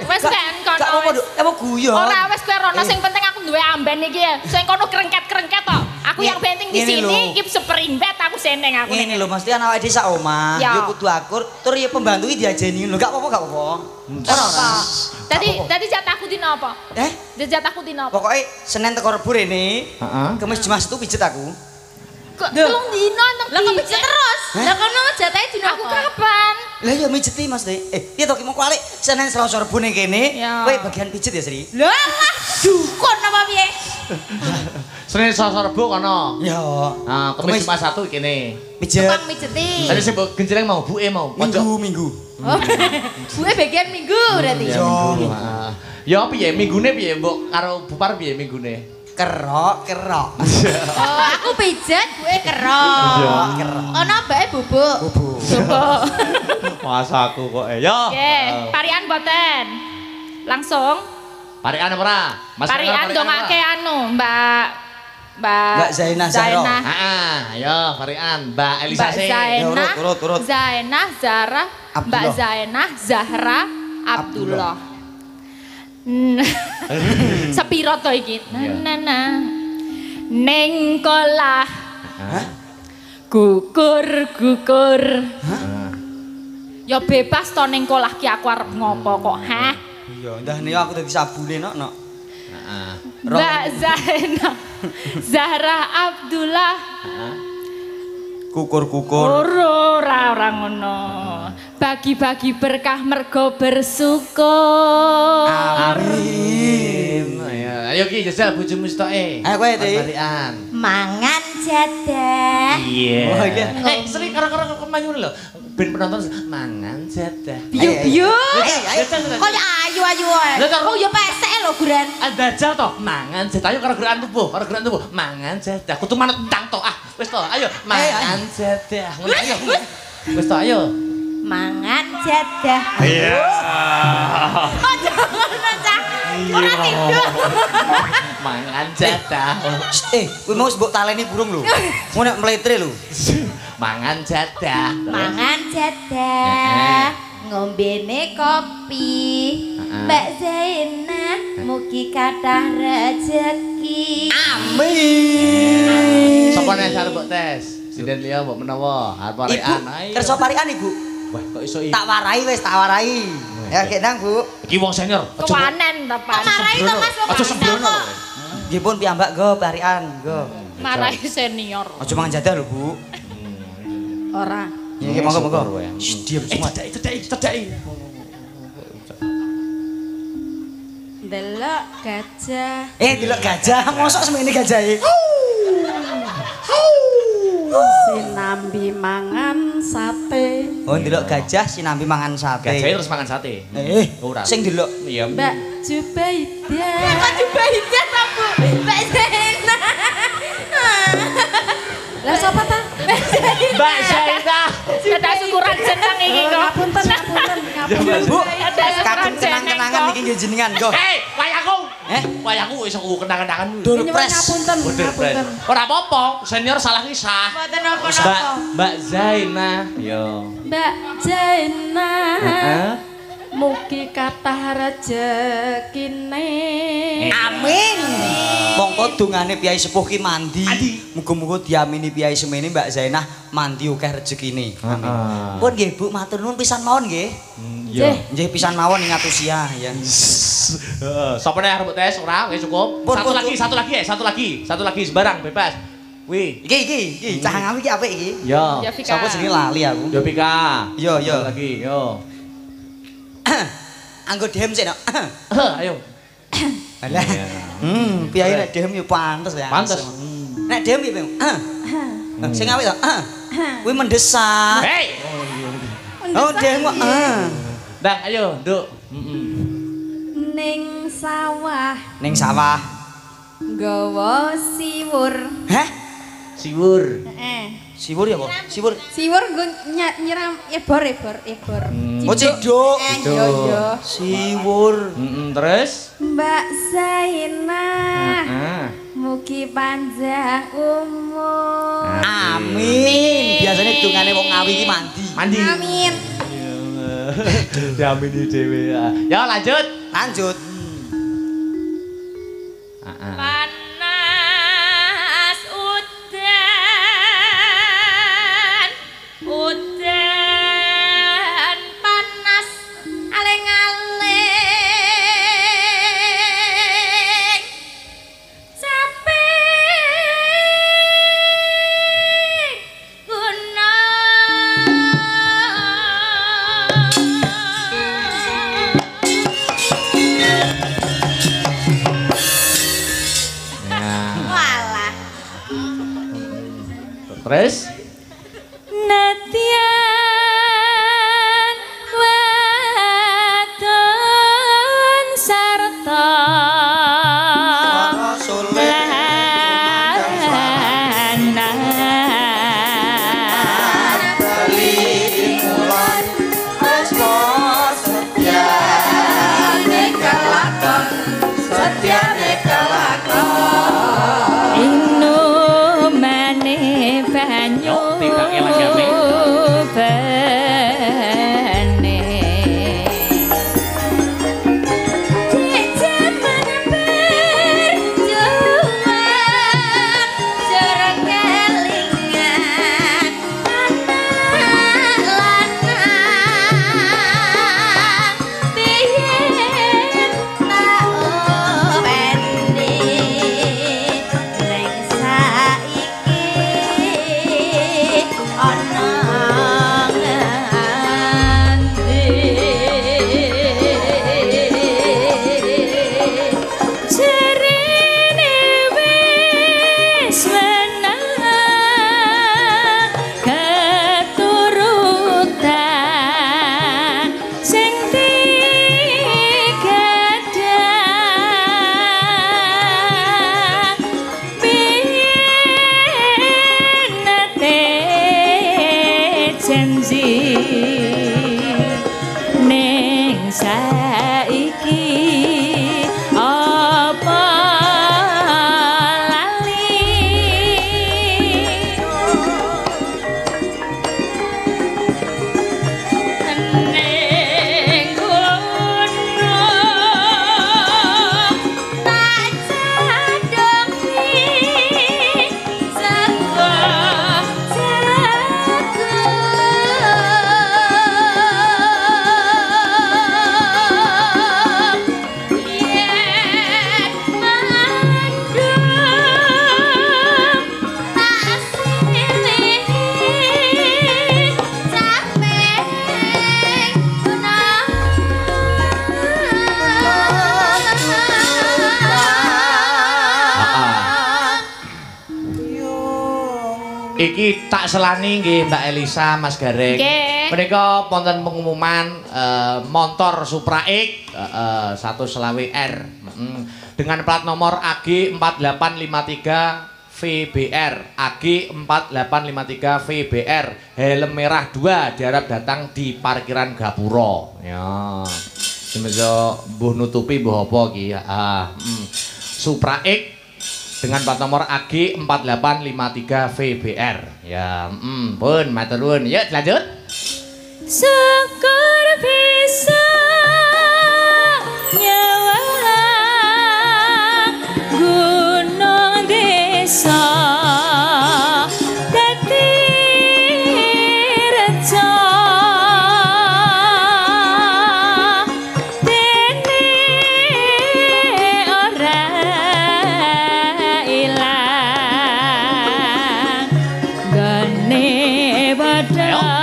Wes kan kono. Gak apa-apa, Duk. Apa guyon? Ora wes kowe rono sing penting aku duwe amben iki ya. Sing kono krengket-krengket to. Aku yang penting di Ngene lho. sini iki seperimbet aku seneng aku. Ngene lho mesti ana awake dhewe sak omah, Ya. yo kudu akur, tur ya pembantu iki diajeni lho. Gak apa-apa. Ora. Dadi jatahku dina apa? Jatahku dina apa? Pokoke Senin teko Rebo rene. Heeh. Kemis Jumat itu pijet aku. Kok telung dina nang Lah kok pijet terus? Lah kono jatahe dina Aku apa? kapan? Lah ya mijeti Mas De. Piye to ki mau kualik Senin Selasa Rebo ning kene. Ya. Kowe bagian pijet ya, Sri? Lah dukun apa piye? Senin Selasa Rebo kono. Ya. Nah, Kamis Jumat Sabtu kene. Pijet Tukang mijeti. Tadi sing mbok genjreng mau buke mau. Minggu. Oh. Buke bagian minggu berarti. Ya, minggu. Heeh. Ya piye minggune piye mbok karo Bupar piye minggune? Kerok. Oh, aku pijet, buke kerok. Ono mbake bubuk. Coba. Masa aku kok ya. Nggih, parian mboten. Langsung Parikan apa ora? Mas parian dongake anu, Mbak Zainah Zahra. Heeh, ayo parikan Mbak Elisa Mbak sih. Zainah, Ya, urut. Zainah Zahra, Mbak Abdullah. Zainah Zahra Abdullah. Sepiro to iki? Na. Ning kolah. Gugur. Ya bebas to ning kolah ki aku arep ngopo kok, ha? Iya, ndah nih aku dadi sabune nok. Heeh. Mbak Zainah Zahra Abdullah. Kukur. Ora ngono. Bagi-bagi berkah mergo bersyukur. Amin. Ayo ki jajal bojomu stoke. Ayo kowe, Ti. Parikan. Mangan jadah. Iya. Oh, iya. Sering karo-karo kemayun lho. Ben penonton mangan jadah. Biu. Ayo. Kaya ayu-ayu ae. Oh ya pesek lho lho guran. Dajal toh, mangan jadah ayo karo gerakan tubuh, mangan jadah. Kudu manut ndang toh. Wis toh, ayo mangan jadah. Ngono ayo. Wis toh, ayo. Mangan jadah. Iya. Oh, jangan cah. Ora tidur. Mangan jadah. Kuwi mau mbok taleni burung lho. Ngono nek mletre lho. Mangan jadah. Mangan jadah. Ngombene kopi. Mbak Zainah mugi kathah rezeki. Amin. Sapa nek arep mbok tes? Sinden liya mbok menawa arep parikan. Ibu, kersa parikan Ibu. Wah, kok iso iki? Tak warai wis, tak warai. Ya gendang, Bu. Iki wong senior. Kewanen ta, Pak? Marai to Mas wong. Aja sembrono. Nggih pun piyambak go parikan, go. Marai senior. Aja mangan jadah lho, Bu. Ora. Nggih, monggo. Diam semua. Cedaki. Delok gajah. Delok gajah, mosok semene gajahe. Sinambi mangan sate. Oh, delok gajah sinambi mangan sate. Gajahe terus mangan sate. Ora. Sing delok. Iya. Mbak Jubaidah. Mbak Jubaidah ta, Bu? Mbak Zainah. Lah sapa ta? Mbak Zainah. Ada syukuran jeneng iki kok. Ngapunten. Bu, Ada syukuran kakung jeneng kenang-kenangan kok. iki nggih jenengan, go. Wayangku. Eh? Wayangku iso kenang-kenangan. Durpres. Ngapunten. Ora apa-apa, senior salah kisah. Mboten napa-napa. Mbak Zainah. Yo. Mbak Zainah. Mugi kathah rezekine. Amin. Mongko dungane Piyai Sepuh ki mandi. Muga-muga diamini Piyai semene Mbak Zainah mandi akeh rezekine. Amin. Pun nggih Bu, matur nuwun pisan mawon nggih. Nggih pisan mawon ngatusia ya. Sapa nek arep tes ora wis cukup. Satu lagi sembarang bebas. Wih, Iki cah ngawi iki apik iki. yo. Ya Vika. Sapa jenenge lali aku. Yo Pika. Yo. Lagi, yo. Anggo dem sik no. Ayo. Alah. Piyai nek dem yo pantes ya. Pantes. Nek dem piye, Bang? Sing apik to. Kuwi mendesak. Hei. Oh, dem kok. Ndang, ayo, Nduk. Ning sawah Ning sawah. nggawa siwur. Hah? Siwur. Siwur ya, Pak? Siwur. Siwur nggo nyiram ebor. Oh, ciduk. Iya. Siwur. Terus? Mbak Zainah. Mugi panjang umur. Amin. Biasanya dungane wong ngawi iki mandi. Amin. Diamini dhewe. Ya, lanjut. Lanjut. Panas udan panas aling-aling capek Walah. Terus? Nadyan wadon sarta bene Iki tak selani nggih Mbak Elisa, Mas Gareng. Nggih. Menika wonten pengumuman montor Supra X 120R dengan plat nomor AG 4853 VBR. AG 4853 VBR. Helm merah 2 diharap datang di parkiran Gapura. Ya. Semoga mbuh nutupi mbuh apa iki. Supra X dengan plat nomor AG 4853 VBR. Ya, pun matur nuwun. Yuk lanjut. Syukur bisa nyawang gunung desa dadi reca dene ora ilang gane padha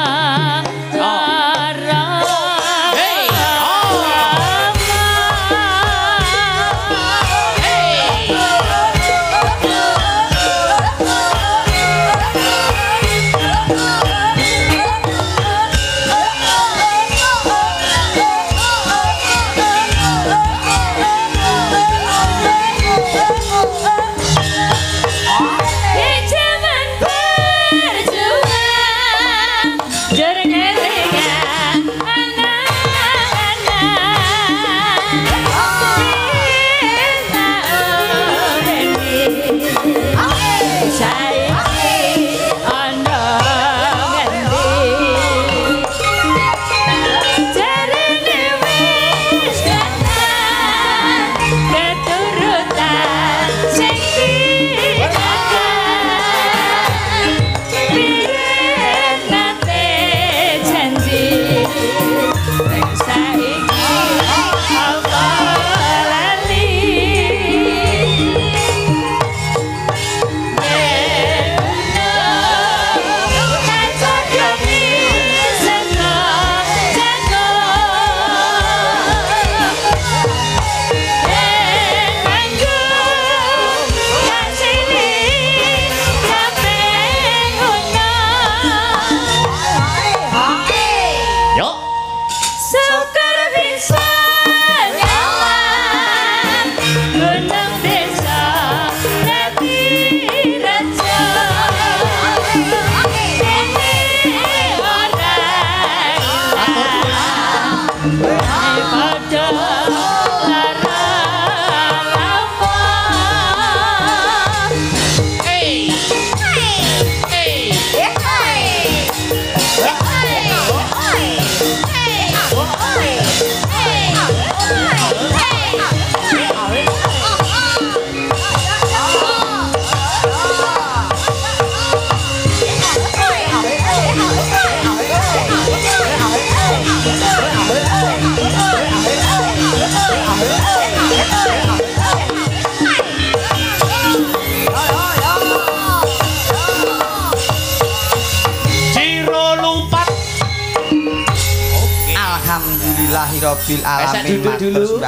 Alhamdulillahirabbil alamin. Duduk dulu.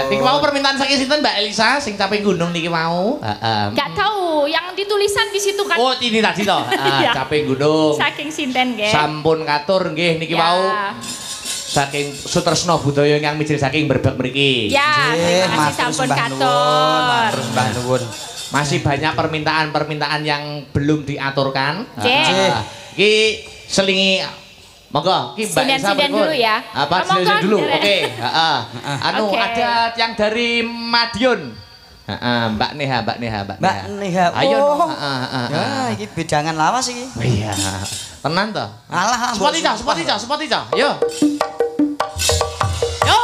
Niki mau permintaan saking sinten Mbak Elisa sing capek gunung niki mau? Gak tahu, yang ditulisan di situ kan. Oh, ini tadi toh. Capek gunung. Saking sinten nggih. Sampun katur nggih niki mau. Saking Sutresna Budaya yang mijil saking Berbak mriki. Ya, terima kasih sampun katur. Terus Mbah nuwun. Masih banyak permintaan-permintaan yang belum diaturkan. Nggih. Iki selingi monggo, ki Mbak Elisa dulu ya. Apa sinden dulu? Oke, anu ada yang dari Madiun. Mbak Neha. Ayo. Ya, iki bedangan lawas iki. Oh iya. Tenan to? Alah, Spot ica. Yo. Yo.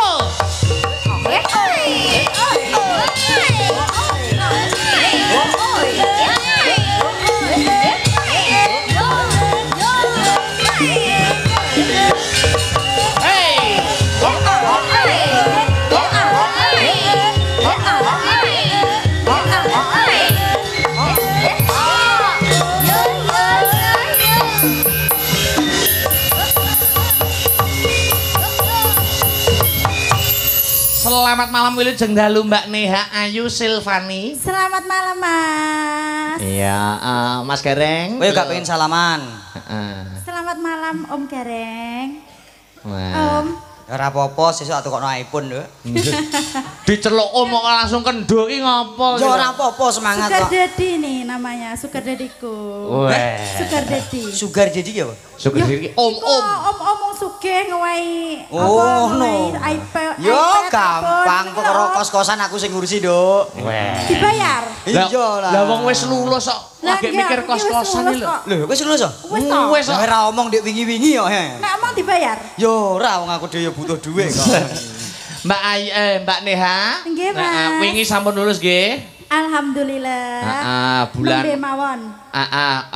Selamat malam wilujeng dalu Mbak Neha Ayu Silvani. Selamat malam, Mas. Iya, Mas Gareng. Kowe gak pengen salaman? Selamat malam, Om Gareng. Wah. Om. Ora apa-apa, sesuk tak tukokno iPhone lho. Diceluk om kok langsung kendo ki ngopo? Ya ora apa-apa, semangat Sugar kok. Daddy nih namanya, Sugar Daddyku. Weh. Sugar Daddy. Sugar jadi ya, Pak? Sugar diri om. Om sugih ngewahi Oh, no. iPad. Yo iPad, gampang iPhone, kok karo kos-kosan aku sing ngurusi, Duk. Weh. Dibayar. Iya lah. Lah wong wis lulus kok Lah, lagi enggak, mikir iki wis kos-kosan lulus iki lho. kok. Lho, wis lulus kok? Wis toh. Wis kok. Ora omong ndek wingi-wingi yo, he. Nek omong dibayar. Yo ora wong aku dhewe butuh dhuwit kok. Mbak Neha. Nggih, Mas. Wingi sampun lulus nggih. Alhamdulillah. Bulan Nembe mawon.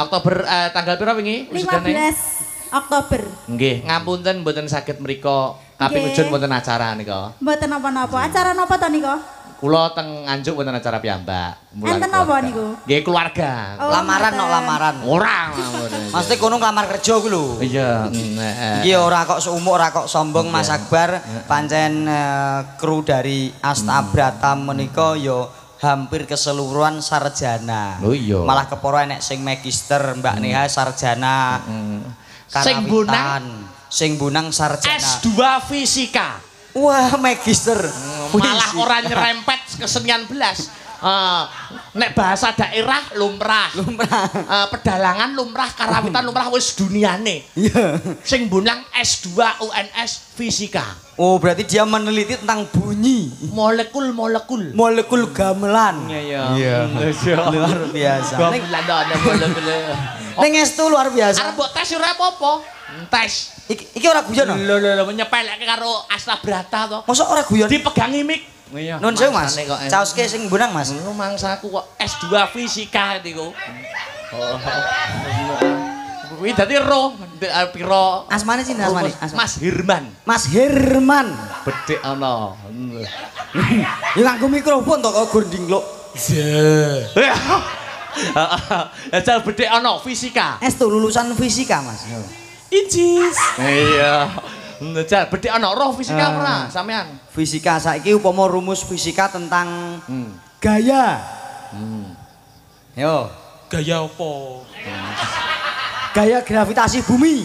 Oktober tanggal pira wingi? 15 Oktober. Nggih, ngapunten mboten saged mriko kaping Nggih. ujun wonten acara nika. Mboten napa-napa. Acara napa to nika? Kula teng Nganjuk wonten acara piyambak. Enten napa niku? Nggih keluarga. Oh, Lamaran mboten. no lamaran. Ora. Mesti kono ngelamar kerja ku lho. Iya, Iki ora kok seumur ora kok sombong Mas Akbar, pancen kru dari Astabrata menika ya hampir keseluruhan sarjana. Oh iya. Malah keporo enek sing magister, Mbak Neha sarjana. Sing bunang? Sing bunang sarjana. S2 fisika. Wah, magister. Malah ora nyerempet kesenian belas. Nek bahasa daerah lumrah. Pedalangan lumrah, karawitan lumrah wis duniane. Iya. Sing bunang S2 UNS fisika. Oh, berarti dia meneliti tentang bunyi Molekul-molekul. molekul gamelan. Iya. Luar biasa. Ning Gamelan ada molekul. ning estu luar biasa. Arep mbok tes ora apa-apa. Tes. Iki ora guyon. Lho nyepeleke karo Astabrata to. Mosok ora guyon? Dipegangi mik. Iya. Nun sewu Mas. Caoske sing bunang Mas. Mangsaku kok S2 fisika niku. Kuwi dadi roh pira Asmane sih asmane. Mas Hirman. Mas Herman. Bedhek ana. Ya nganggo mikrofon to kok gonding lho. Jal bedhek ana fisika. Estu lulusan fisika Mas. Incis. Iya. Jal bedhek ana roh fisika ora sampean. Fisika saiki upama rumus fisika tentang gaya. Yo, Gaya apa? gaya gravitasi bumi.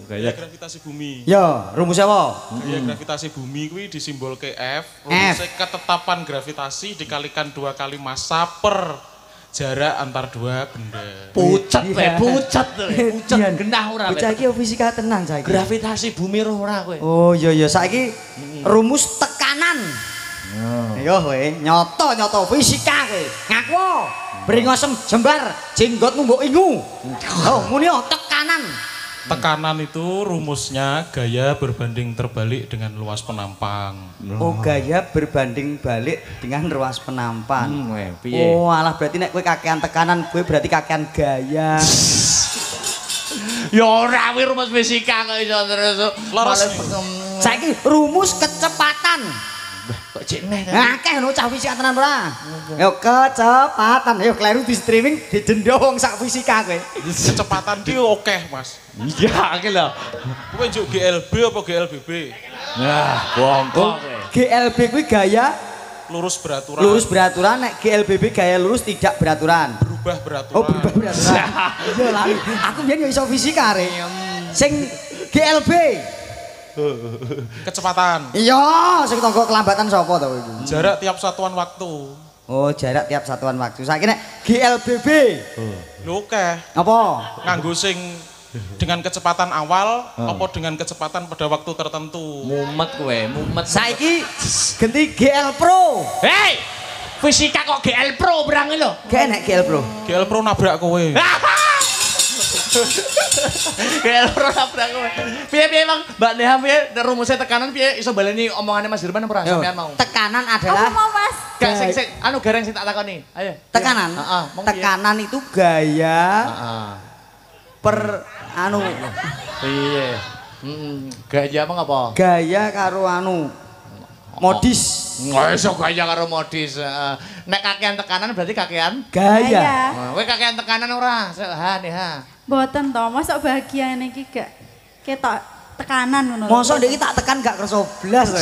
Gaya gravitasi bumi. Yo, rumusnya apa? Gaya gravitasi bumi kuwi disimbolke F. F. Rumusnya ketetapan gravitasi dikalikan 2 kali massa per jarak antar dua benda. Pucet Iya. pucet genah ora. Bocah iki fisika tenang saiki. Gravitasi bumi roh ora kowe. Oh iya iya saiki rumus tekanan. Yo kowe nyoto fisika kowe. Ngaku. Bringosem jembar jenggotmu mbok ingu. Oh muni tekanan. Tekanan itu rumusnya gaya berbanding terbalik dengan luas penampang. Oh gaya berbanding balik dengan ruas penampang. Piye? Oh alah berarti nek kowe kakean tekanan kowe berarti kakean gaya. Ya ora kuwi rumus fisika kok iso terus. Leres. Saiki rumus kecepatan. Kok cek neh. Akeh no cah fisika tenan ora? Yo kecepatan, yo kleru di streaming didenda wong sak fisika kowe. Kecepatan ki oke, Mas. Iya iki lho. Kowe njuk GLB apa GLBB? Nah, bongkok kowe. GLB kuwi gaya Lurus beraturan. lurus beraturan, nek GLBB gaya lurus tidak beraturan. Berubah beraturan. Oh berubah beraturan. Iya lah. Aku biyen yo iso fisika re. Sing GLB. Kecepatan. Iya, sing tangga kelambatan sapa to kowe iku? Jarak tiap satuan waktu. Oh, jarak tiap satuan waktu. Saiki nek GLBB. Lho oke. Apa? Nganggo sing dengan kecepatan awal apa dengan kecepatan pada waktu tertentu. Mumet kowe, mumet. Saiki ganti GL Pro. Hei! Fisika kok GL Pro berang lho. Gak enek GL Pro. GL Pro nabrak kowe. GL Pro nabrak kowe. Piye Bang? Mbak Neha piye rumusnya tekanan piye iso baleni omongane Mas Dirman ora Yo, sampean mau? tekanan Apa adalah mau Mas? Gak sing anu gareng sing tak takoni. Ayo. tekanan. Heeh, mong piye? Tekanan itu gaya Heeh. per anu Piye? Gaya apa? gaya karo anu modis. Nggak iso gaya karo modis. Nek kakean tekanan berarti kakean. Gaya. Kowe kakean tekanan ora? Ha Neha. Mboten to, mosok bahagia niki gak ketok tekanan ngono lho. Mosok ndek iki tak tekan gak kerso blas to.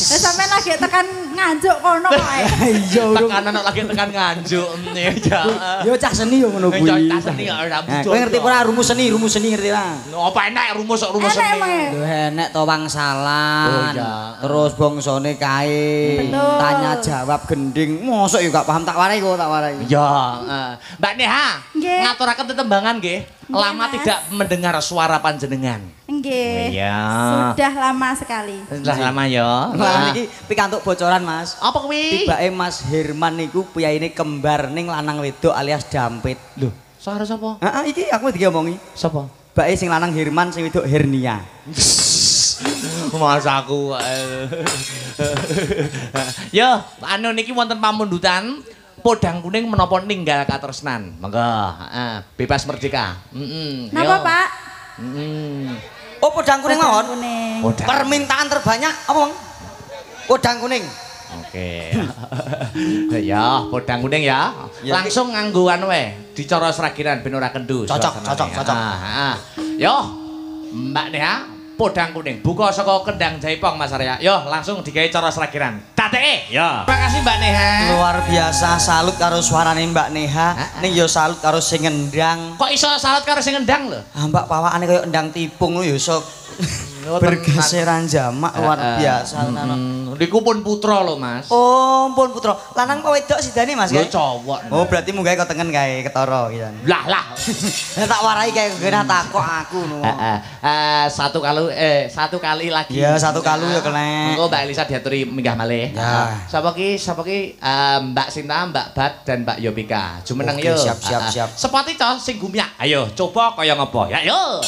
Lah sampean lagi tekan nganjuk kono kae. Iya urung. Tekan anak lagi tekan nganjuk ya. Yo cah seni yo ngono kuwi. Cah seni ora butuh. Kowe ngerti ora rumus seni ngerti ra? Apa enak rumus seni. Lho enek to wangsalan. Terus bangsane kae. Tanya jawab gending. Mosok yo gak paham tak warai kok tak warai. Ya, Mbak Neha, ngaturaken tetembangan nggih. Lama tidak mendengar suara panjenengan. Nggih. Iya. Sudah lama sekali. Sudah lama ya. Lah niki pikantuk bocoran Mas. Apa kuwi? Tibake Mas Herman niku piyaine kembar ning lanang wedok alias Dampit. Lho, suara sapa? Heeh iki aku diomongi. Sapa? Bake sing lanang Herman sing wedok Hernia. Mas aku. Yo, anu niki wonten pamundutan podang kuning menapa ninggal katresnan. Monggo, bebas merdeka. Napa, Pak? Oh, podang kuning mawon. Podang. Permintaan terbanyak apa, Bang? Podang kuning. Oke. Ya, podang kuning ya. Langsung nganggo anu wae, dicara sragiran ben ora kendu. Cocok. Yo, Mbak Neha, podang kuning buka saka kendang Jaipong Mas Arya. Yo, langsung digawe cara sragiran. Tateke. Yo. Terima kasih Mbak Neha. Luar biasa salut karo suarane Mbak Neha. Ning yo salut karo sing ngendang. Kok iso salut karo sing ngendang lho? Ah, Mbak pawakane koyo endang tipung lho yo sok bergeseran jamak luar biasa. Niku pun putra lho Mas. Oh, pun putra. Lanang apa wedok sidane Mas? Lho cowok. Oh, berarti munggah kok tengen kae ketara gitu. Lah. Tak warai kae kena takok aku no. Satu kali lagi. Iya, satu kali ya kena. Engko Mbak Elisa diaturi minggah malih. Ya. Sapa ki? Mbak Sinta, Mbak Bat dan Mbak Yopika. Jumeneng yo. Siap. Sepati to sing gumyak. Ayo coba kaya ngopo. Ya yo.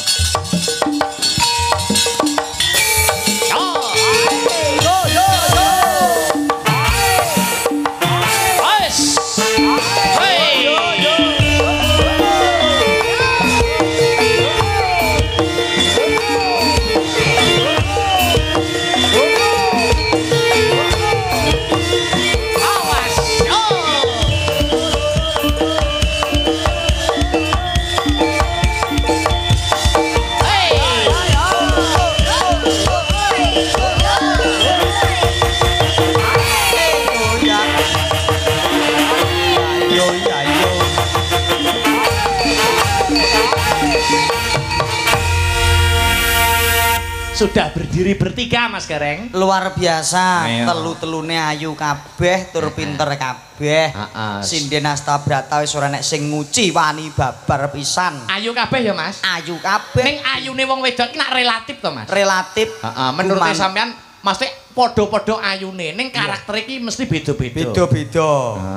Sudah berdiri bertiga Mas Gareng. Luar biasa, Ayo. telu-telune ayu kabeh, tur pinter kabeh. Sinden Astabrata wis ora nek sing nguci wani babar pisan. Ayu kabeh ya Mas. Ayu kabeh. Ning ayune wong wedok iki nak relatif to Mas. Relatif. Menurut sampean mesti podo-podo ayune, ning karakter iki mesti beda-beda. Beda-beda.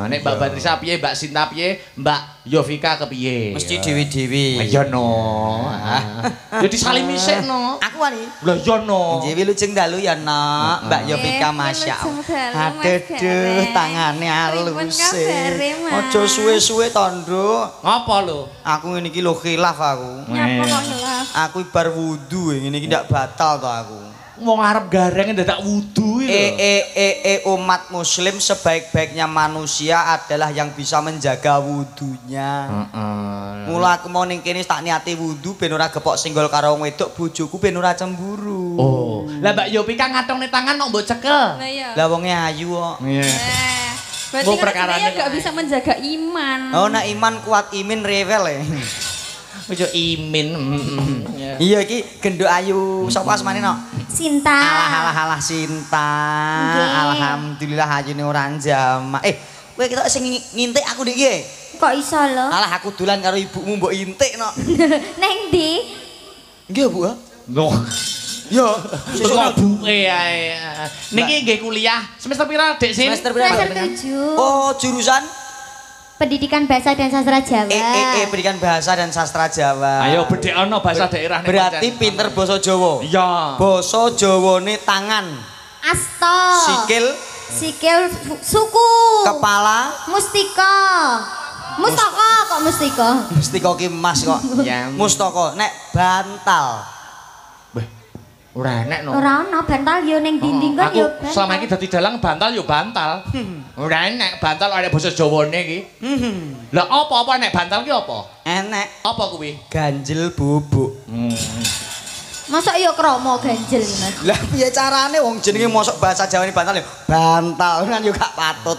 Nek Mbak Batrisa piye, Mbak Sinta piye, Mbak Yovika kepiye? Mesti dewi-dewi. Ya no. Ya disalimi sik no. Aku wani. Lah ya no. Nggih wilujeng dalu ya no. Mbak Yovika masyaallah. Aduh tangane alus. Aja suwe-suwe to, Nduk. Ngapa lho? Aku ngene iki lho khilaf aku. Nyapa kok gelap? Aku bar wudu ngene iki ndak batal to aku. Wong arep gareng dadak wudu iki lho. Umat muslim sebaik-baiknya manusia adalah yang bisa menjaga wudunya. Mula aku mau ning kene tak niati wudu ben ora gepok singgol karo wong wedok bojoku ben ora cemburu. Oh, lah Mbak Yopika ngatongne tangan kok mbok cekel. Lah iya. Lah wonge ayu kok. Iya. Berarti Mbok kan perkarane saya gak bisa menjaga iman. Oh, nek iman kuat imin rewel ya. Ojo imin. Iya iki genduk ayu. Sapa asmane no? Sinta. Alah Sinta. Alhamdulillah ayune ora jamak. Kowe ketok sing ngintik aku dik iki. Kok iso lho? Alah aku dolan karo ibumu mbok intik no. Neng ndi? Nggih, Bu. Loh. Yo, Kok buke ae. Niki nggih kuliah. Semester pira, Dek Sin? semester pira? Semester 7. Oh, jurusan Pendidikan Bahasa dan Sastra Jawa. Pendidikan Bahasa dan Sastra Jawa. Ayo bedhekno bahasa daerah nih. Berarti pinter basa Jawa. Iya. Basa Jawane tangan, Asta. Sikil suku. kepala, Mustika. Mustaka kok mustika. Mustika ki emas kok. Ya. Mustaka nek bantal. Ora enek no. Ora ono bantal yo ning dinding kan yo. Aku selama iki dadi dalang bantal yo bantal. Ora enek bantal ada basa Jawane iki. Lah apa nek bantal ki apa? Enek Apa kuwi? ganjel bubuk. Masa iya kromo ganjel Mas. Lah piye carane wong jenenge mosok bahasa Jawane bantal ya bantal kan yo gak patut.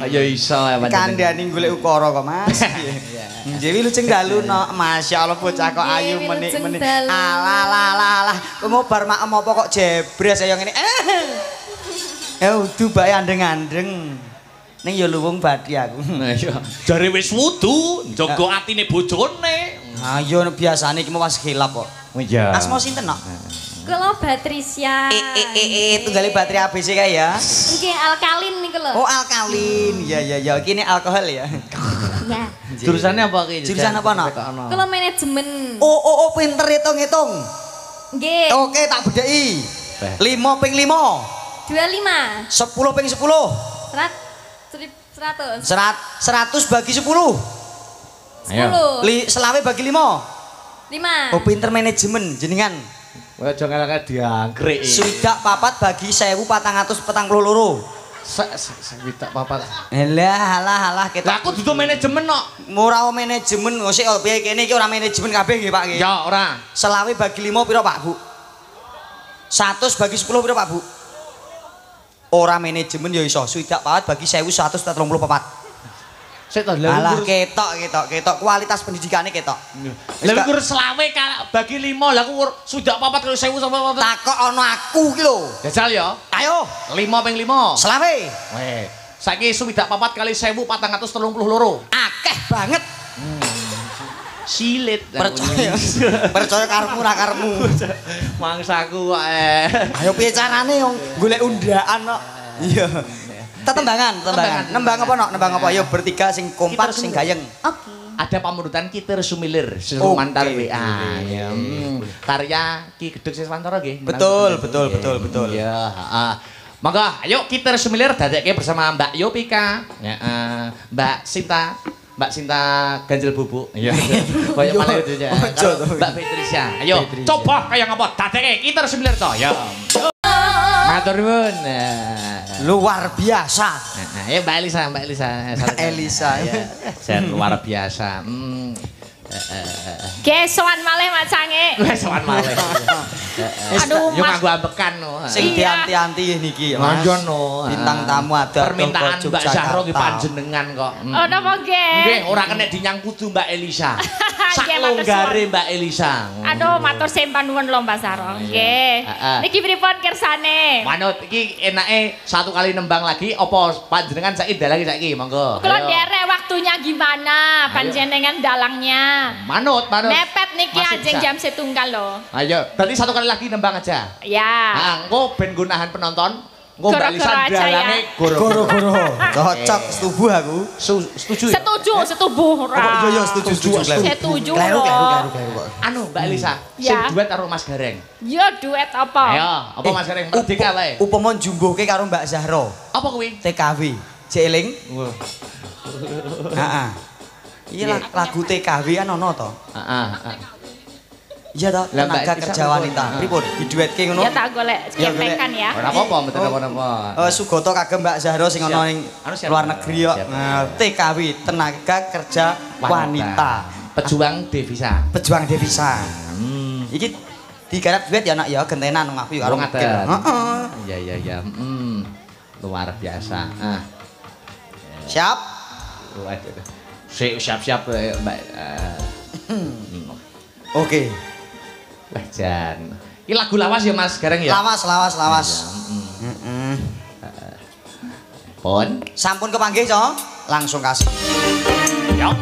Ya iso ya pancen. Kandhani golek ukara kok Mas. Njewi luceng dalu no. Masyaallah bocah kok ayu menik-menik. Alah. Kowe bar makem apa kok jebres kaya ngene. Udu bae andeng-andeng. Ning ya luwung badhe aku. Iya. Jare wis wudu, njaga atine bojone. Ha iya biasane iki mas khilaf kok. Oh iya. Asma sinten nok? Kula Batrisya. Tunggale baterai ABC kae ya. Nggih alkalin niku lho. Oh alkalin. Ya. Iki ini alkohol ya. Ya. Jurusannya apa iki? Jurusan apa nok? Kula manajemen. Oh pinter hitung-hitung. Nggih. Oke tak bedheki. 5 ping 5. 25. 10 ping 10. 100. 100 bagi 10. 10. Selawe bagi 5. 5. Oh pinter manajemen jenengan. Kowe aja ngelake diangkrek. Swidak papat bagi 1442. Swidak papat. Halah kita. Lah aku dudu manajemen kok. Ora manajemen sik piye kene iki ora manajemen kabeh nggih Pak nggih. Ya ora. Selawe bagi 5 pira Pak Bu? 100 bagi 10 pira Pak Bu? Ora manajemen ya iso. Swidak papat bagi 1134. Sik to lha alah ketok kualitas pendidikane ketok. Lha ukur selawe bagi 5 lah aku sudah papat kalau 1000 sampai papat. Takok ana aku ki lho. Jajal ya. Ayo 5 ping 5. Selawe. Weh. Saiki suwidak papat kali 1432. Akeh banget. Silit. Percaya karepmu ra karepmu. Mangsaku kok. Ayo piye carane wong golek undaan kok. Iya. Tetembangan. Nembang apa nok? Nembang apa? Ayo bertiga sing kompak sing gayeng. Oke. Ada pamunutan Kiter Sumilir, Sumantar WA. Karya Ki Gedeg Siswantoro nggih. Betul. Ya, heeh. Monggo, ayo Kiter Sumilir dadekke bersama Mbak Yopika, Mbak Sinta Ganjel Bubuk. Iya. Koyo malah itu ya. Mbak Patricia. Ayo coba kaya ngapa dadekke Kiter Sumilir to. Ya. Matur nuwun. Luar biasa. Ayo Mbak Elisa. Ya. Luar biasa. Gesoan malih macange. Gesoan malih. Aduh, yo Mas. nganggo ambekan no. Sing dianti-anti niki ya. Manjon no. Bintang tamu ada permintaan Mbak Zahro nggih panjenengan kok. Oh napa nggih? Nggih, ora kena dinyang kudu Mbak Elisa. Sak longgare Mbak Elisa. Aduh, matur sembah nuwun lho Mbak Zahro. Nggih. Niki pripun kersane? Manut iki enake satu kali nembang lagi apa panjenengan saiki dalangi saiki monggo. Kula nderek waktunya gimana panjenengan dalangnya? Manut. Mepet niki ajeng jam setunggal lho. Ayo, berarti satu kali lagi nembang aja. Ya. Engko ben nggo nahan penonton. Engko Mbak Elisa Goro-goro aja ya. dalange goro-goro. Cocok setuju aku. Setuju ya? Setuju, setubuh ora. Iya setuju. Setuju. Kleru. Anu Mbak Elisa, Ya. sing duet karo Mas Gareng. Ya duet apa? Ayo, apa Mas Gareng merdeka wae. Upama jumbuhke karo Mbak Zahro. Apa kuwi? TKW. Jeling. Heeh. Iya lagu TKW kan ono to. Heeh. Iya toh, tenaga kerja wanita. Pripun? Diduetke ngono? Ya tak golek cepekan ya. Ora apa-apa, mboten apa-apa. Sugoto kagem Mbak Zahro sing ono ning luar negeri kok. TKW, tenaga kerja wanita. Pejuang devisa. Pejuang devisa. Iki digarap duet ya nak ya gentenan wong aku karo ngaten. Heeh. Iya. Luar biasa. Siap? Siap-siap Mbak. Oke. Wah jan. Iki lagu lawas ya Mas Gareng ya? Lawas. Pun sampun kepanggih, Cok. Langsung kasih. Yop.